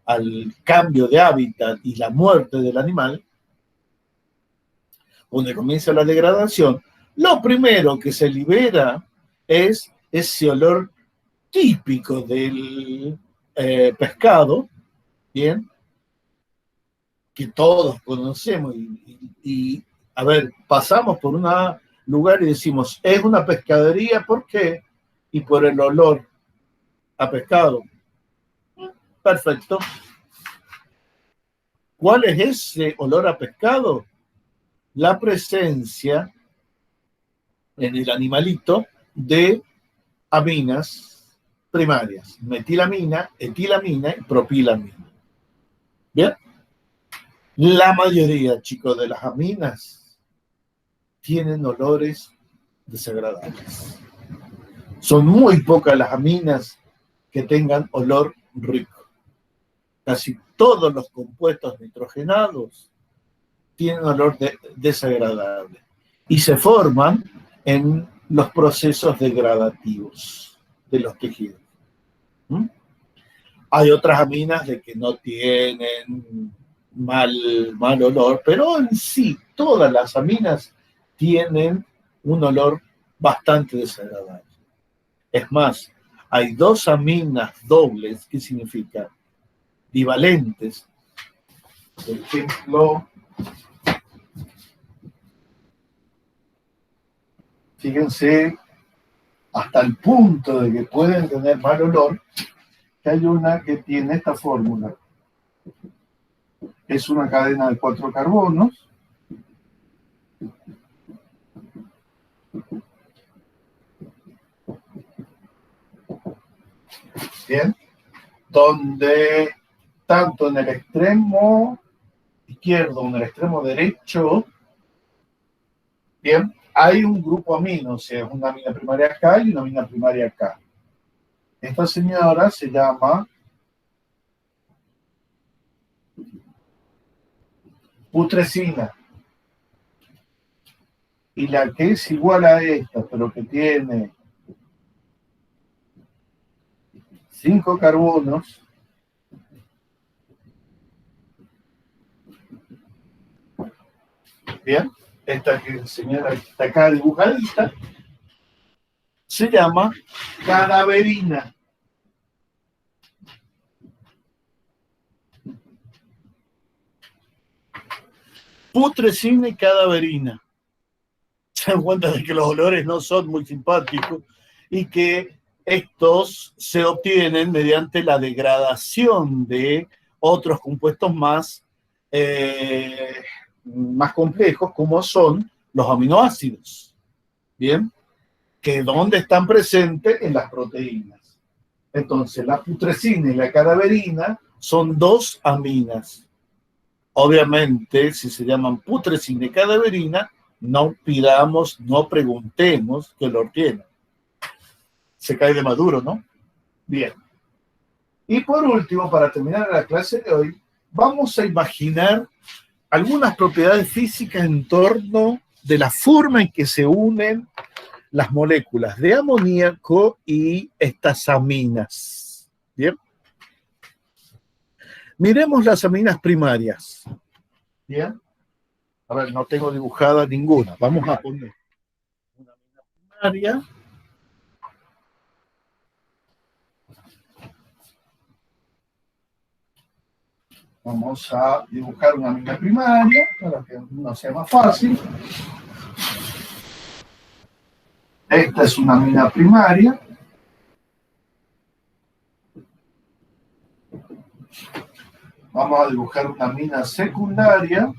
al cambio de hábitat y la muerte del animal, donde comienza la degradación, lo primero que se libera es ese olor típico del pescado, ¿bien? Que todos conocemos y, a ver, pasamos por un lugar y decimos, es una pescadería, ¿por qué? Y por el olor a pescado. Perfecto. ¿Cuál es ese olor a pescado? La presencia en el animalito de aminas primarias, metilamina, etilamina y propilamina. ¿Bien? La mayoría, chicos, de las aminas tienen olores desagradables. Son muy pocas las aminas que tengan olor rico. Casi todos los compuestos nitrogenados tienen olor desagradable y se forman en los procesos degradativos de los tejidos. Hay otras aminas de que no tienen mal olor, pero en sí todas las aminas tienen un olor bastante desagradable. Es más, hay dos aminas dobles, ¿qué significa? Divalentes. Por ejemplo, fíjense, hasta el punto de que pueden tener mal olor, que hay una que tiene esta fórmula. Es una cadena de 4 carbonos. Bien. Donde tanto en el extremo izquierdo como en el extremo derecho, bien, hay un grupo amino, o sea, una amina primaria acá y una amina primaria acá. Esta señora se llama putrescina. Y la que es igual a esta, pero que tiene 5 carbonos, bien, esta que señora está acá dibujadita, se llama cadaverina. Putrescina y cadaverina. Se dan cuenta de que los olores no son muy simpáticos y que estos se obtienen mediante la degradación de otros compuestos más complejos, como son los aminoácidos. ¿Bien? Que ¿dónde están presentes? En las proteínas. Entonces, la putrescina y la cadaverina son dos aminas. Obviamente, si se llaman putrescina y cadaverina, no pidamos, no preguntemos que lo tienen. Se cae de maduro, ¿no? Bien. Y por último, para terminar la clase de hoy, vamos a imaginar algunas propiedades físicas en torno de la forma en que se unen las moléculas de amoníaco y estas aminas. ¿Bien? Miremos las aminas primarias. ¿Bien? A ver, no tengo dibujada ninguna. Vamos a poner una amina primaria. Vamos a dibujar una amina primaria para que no sea más fácil. Esta es una amina primaria. Vamos a dibujar una amina secundaria.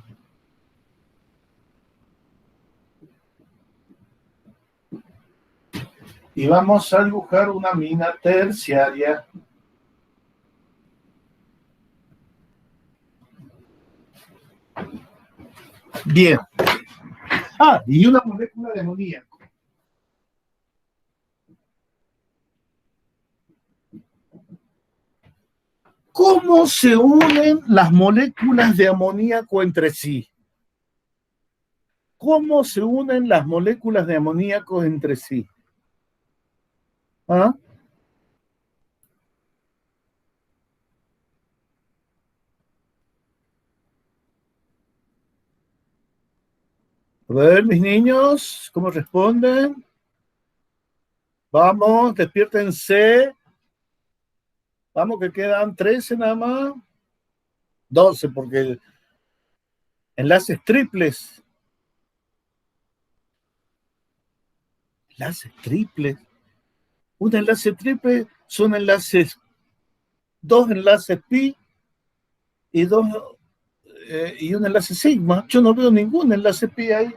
Y vamos a dibujar una amina terciaria. Bien. Y una molécula de amoníaco. ¿Cómo se unen las moléculas de amoníaco entre sí? ¿Cómo se unen las moléculas de amoníaco entre sí? ¿Ah? A ver, mis niños, ¿cómo responden? Vamos, despiértense. Vamos, que quedan 13 nada más. 12, porque enlaces triples. Enlaces triples. Un enlace triple son dos enlaces pi y un enlace sigma. Yo no veo ningún enlace pi ahí.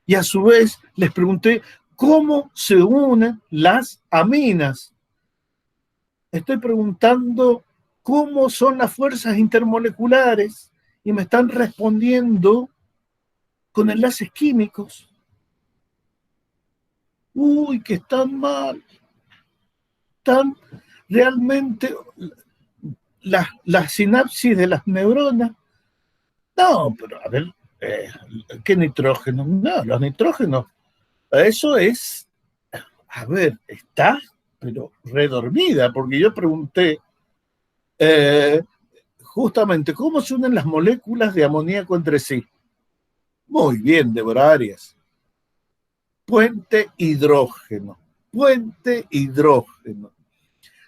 Y a su vez les pregunté cómo se unen las aminas. Estoy preguntando cómo son las fuerzas intermoleculares y me están respondiendo con enlaces químicos. Uy, que están mal. Están realmente las sinapsis de las neuronas. No, pero a ver, ¿qué nitrógeno? No, los nitrógenos, eso es, a ver, está, pero redormida, porque yo pregunté justamente cómo se unen las moléculas de amoníaco entre sí. Muy bien, Débora Arias. Puente hidrógeno.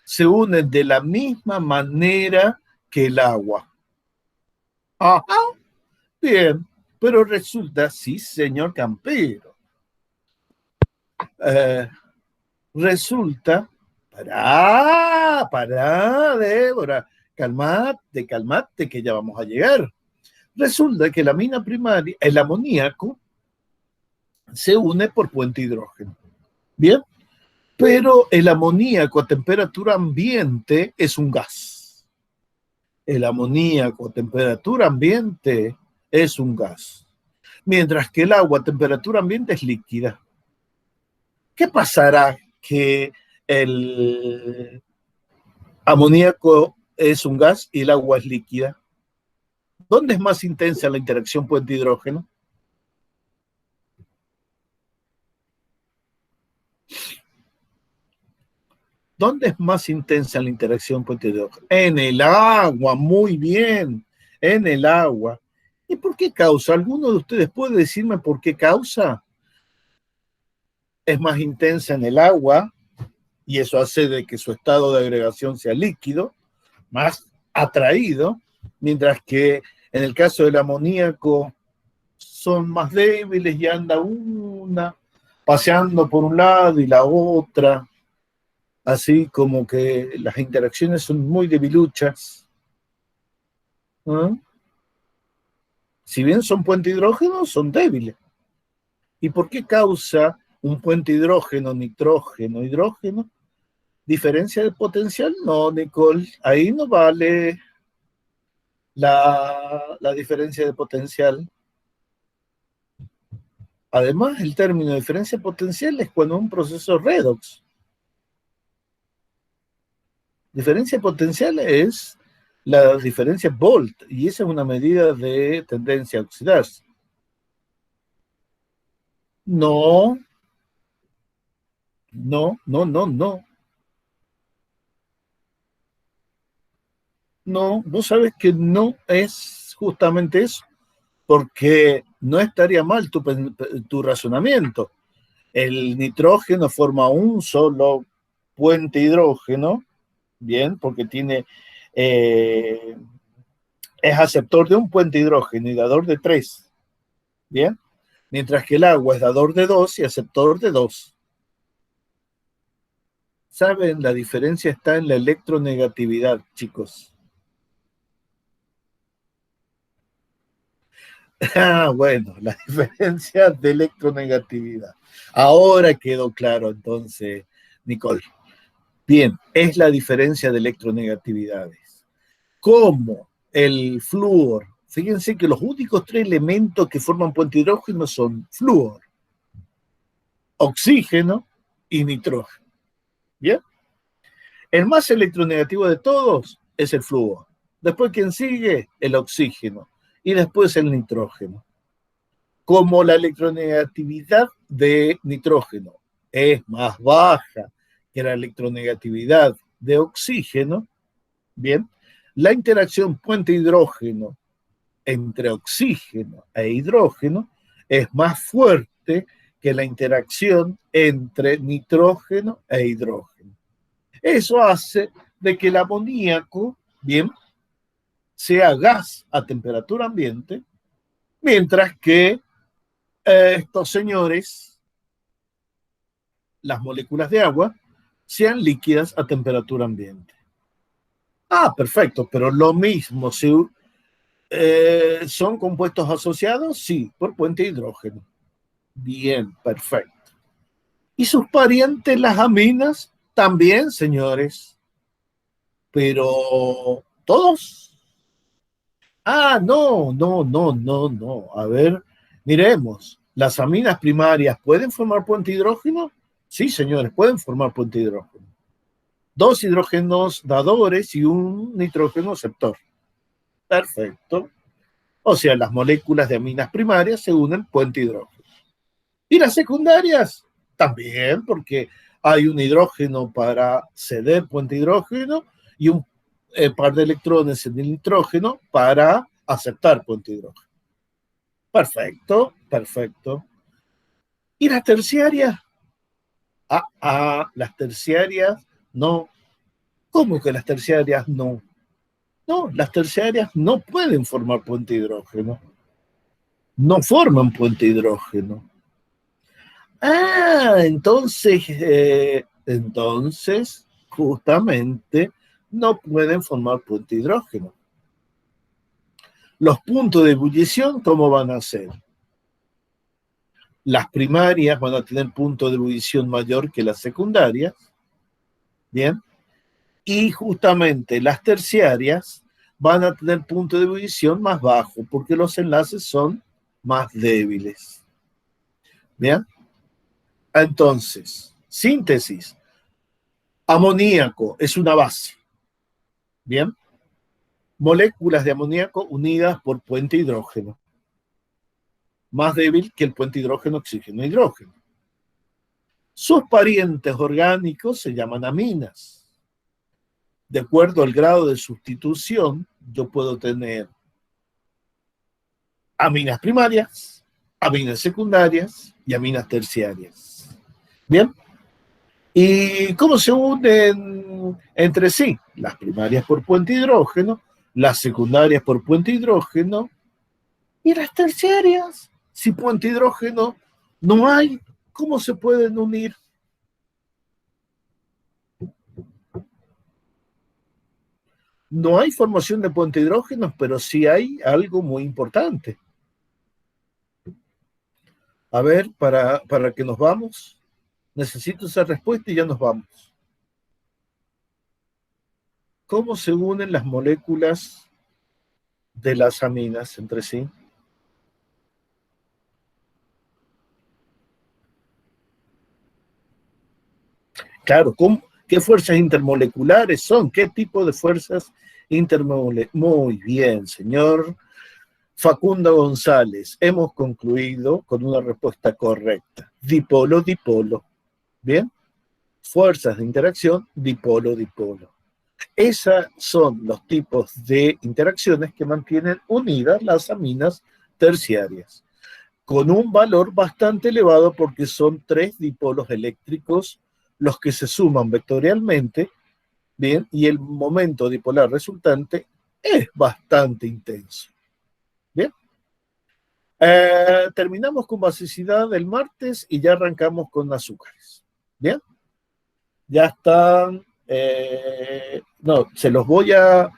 Se unen de la misma manera que el agua. Ajá. Bien, pero resulta, sí, señor Campero. Resulta, pará, Débora, calmate, que ya vamos a llegar. Resulta que la amina primaria, el amoníaco, se une por puente hidrógeno. Bien, pero el amoníaco a temperatura ambiente es un gas. El amoníaco a temperatura ambiente es un gas. Mientras que el agua a temperatura ambiente es líquida. ¿Qué pasará que el amoníaco es un gas y el agua es líquida? ¿Dónde es más intensa la interacción puente-hidrógeno? ¿Dónde es más intensa la interacción puente-hidrógeno? En el agua, muy bien, en el agua. ¿Y por qué causa? ¿Alguno de ustedes puede decirme por qué causa? Es más intensa en el agua y eso hace de que su estado de agregación sea líquido, más atraído, mientras que en el caso del amoníaco son más débiles y anda una paseando por un lado y la otra. así como que las interacciones son muy debiluchas. ¿No? Si bien son puente hidrógeno, son débiles. ¿Y por qué causa un puente hidrógeno, nitrógeno, hidrógeno? ¿Diferencia de potencial? No, Nicole, ahí no vale la diferencia de potencial. Además, el término diferencia potencial es cuando un proceso redox. Diferencia potencial es la diferencia volt, y esa es una medida de tendencia a oxidarse. No, no, no, no, no. No, vos sabés que no es justamente eso, porque no estaría mal tu razonamiento. El nitrógeno forma un solo puente hidrógeno, bien, porque tiene, es aceptor de un puente hidrógeno y dador de 3, bien, mientras que el agua es dador de 2 y aceptor de 2. ¿Saben? La diferencia está en la electronegatividad, chicos. Ah, bueno, la diferencia de electronegatividad. Ahora quedó claro entonces, Nicole. Bien, es la diferencia de electronegatividades. ¿Cómo el flúor? Fíjense que los únicos 3 elementos que forman puente hidrógeno son flúor, oxígeno y nitrógeno. ¿Bien? El más electronegativo de todos es el flúor. Después, ¿quién sigue? El oxígeno. Y después el nitrógeno. Como la electronegatividad de nitrógeno es más baja que la electronegatividad de oxígeno, bien, la interacción puente hidrógeno entre oxígeno e hidrógeno es más fuerte que la interacción entre nitrógeno e hidrógeno. Eso hace de que el amoníaco, bien, sea gas a temperatura ambiente, mientras que estos señores, las moléculas de agua, sean líquidas a temperatura ambiente. Ah, perfecto, pero lo mismo, si son compuestos asociados, sí, por puente hidrógeno. Bien, perfecto. ¿Y sus parientes, las aminas? También, señores. Pero, ¿todos? Ah, no, no, no, no, no. A ver, miremos. ¿Las aminas primarias pueden formar puente hidrógeno? Sí, señores, pueden formar puente hidrógeno. 2 hidrógenos dadores y un nitrógeno aceptor. Perfecto. O sea, las moléculas de aminas primarias se unen puente hidrógeno. ¿Y las secundarias? También, porque hay un hidrógeno para ceder puente hidrógeno y un par de electrones en el nitrógeno para aceptar puente hidrógeno. Perfecto, perfecto. ¿Y las terciarias? Las terciarias no. ¿Cómo que las terciarias no? No, las terciarias no pueden formar puente hidrógeno. No forman puente hidrógeno. Entonces, justamente, no pueden formar puente hidrógeno. Los puntos de ebullición, ¿cómo van a ser? Las primarias van a tener punto de ebullición mayor que las secundarias, ¿bien? Y justamente las terciarias van a tener punto de ebullición más bajo, porque los enlaces son más débiles. ¿Bien? Entonces, síntesis. Amoníaco es una base. ¿Bien? Moléculas de amoníaco unidas por puente hidrógeno. Más débil que el puente hidrógeno-oxígeno-hidrógeno. Sus parientes orgánicos se llaman aminas. De acuerdo al grado de sustitución, yo puedo tener aminas primarias, aminas secundarias y aminas terciarias. ¿Bien? ¿Y cómo se unen entre sí? Las primarias por puente hidrógeno, las secundarias por puente hidrógeno y las terciarias. Si puente hidrógeno no hay, ¿cómo se pueden unir? No hay formación de puente de hidrógenos, pero sí hay algo muy importante. A ver, para que nos vamos, necesito esa respuesta y ya nos vamos. ¿Cómo se unen las moléculas de las aminas entre sí? Claro, ¿qué fuerzas intermoleculares son? ¿Qué tipo de fuerzas intermoleculares? Muy bien, señor Facundo González. Hemos concluido con una respuesta correcta. Dipolo, dipolo. ¿Bien? Fuerzas de interacción, dipolo, dipolo. Esos son los tipos de interacciones que mantienen unidas las aminas terciarias, con un valor bastante elevado porque son 3 dipolos eléctricos los que se suman vectorialmente, bien, y el momento dipolar resultante es bastante intenso. Bien. Terminamos con basicidad el martes y ya arrancamos con azúcares. Bien. Ya están. No, se los voy a.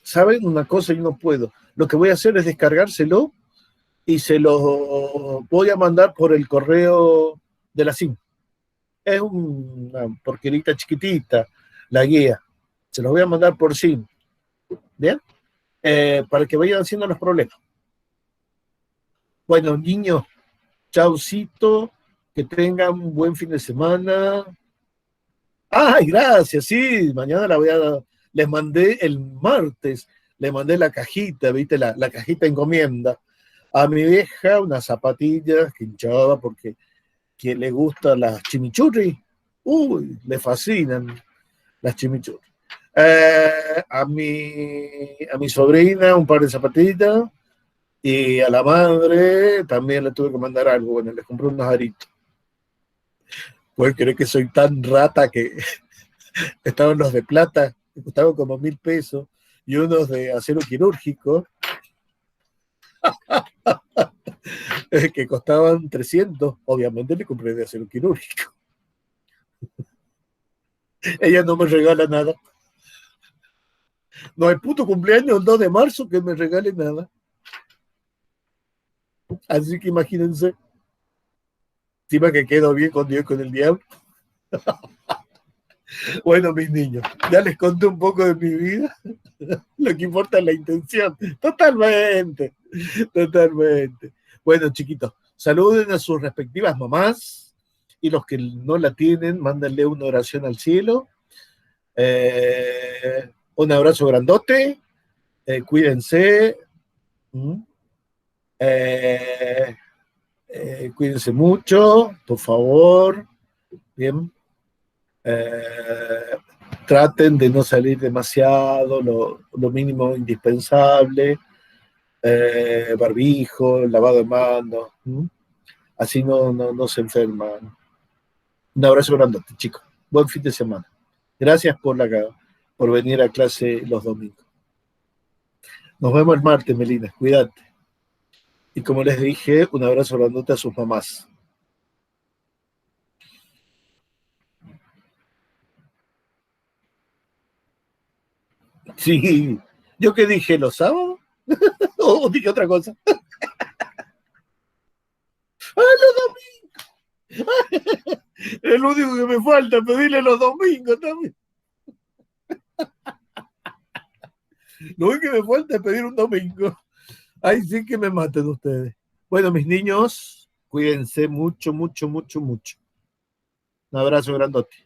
¿Saben una cosa? Yo no puedo. Lo que voy a hacer es descargárselo y se lo voy a mandar por el correo de la SIM. Es una porquerita chiquitita, la guía. Se los voy a mandar por SIM. ¿Bien? Para que vayan haciendo los problemas. Bueno, niños, chaucito, que tengan un buen fin de semana. Ay, gracias, sí, mañana les mandé el martes, le mandé la cajita, viste, la cajita encomienda. A mi vieja unas zapatillas que hinchaba porque que le gustan las chimichurri. Uy, le fascinan las chimichurri. A mi sobrina un par de zapatillas y a la madre también le tuve que mandar algo. Bueno, les compré unos aritos. ¿Pueden creer que soy tan rata que estaban los de plata, que costaban como 1.000 pesos, y unos de acero quirúrgico, que costaban 300? Obviamente le compré de acero quirúrgico. Ella no me regala nada. No hay puto cumpleaños el 2 de marzo que me regale nada. Así que imagínense. Encima que quedo bien con Dios y con el diablo. Bueno, mis niños, ya les conté un poco de mi vida. Lo que importa es la intención. Totalmente. Totalmente. Bueno, chiquitos, saluden a sus respectivas mamás y los que no la tienen, mándenle una oración al cielo. Un abrazo grandote. Cuídense. Cuídense mucho, por favor. Bien. Traten de no salir demasiado, lo mínimo indispensable. Barbijo, lavado de manos. Así no se enferman. Un abrazo grandote, chicos. Buen fin de semana. Gracias por venir a clase los domingos. Nos vemos el martes, Melina. Cuídate. Y como les dije, un abrazo grandote a sus mamás. Sí. ¿Yo qué dije? ¿Los sábados? ¿O dije otra cosa? ¡Ah, los domingos! Es lo único que me falta, pedirle los domingos también. Lo único que me falta es pedir un domingo. Ay, sí que me maten ustedes. Bueno, mis niños, cuídense mucho, mucho, mucho, mucho. Un abrazo grandote.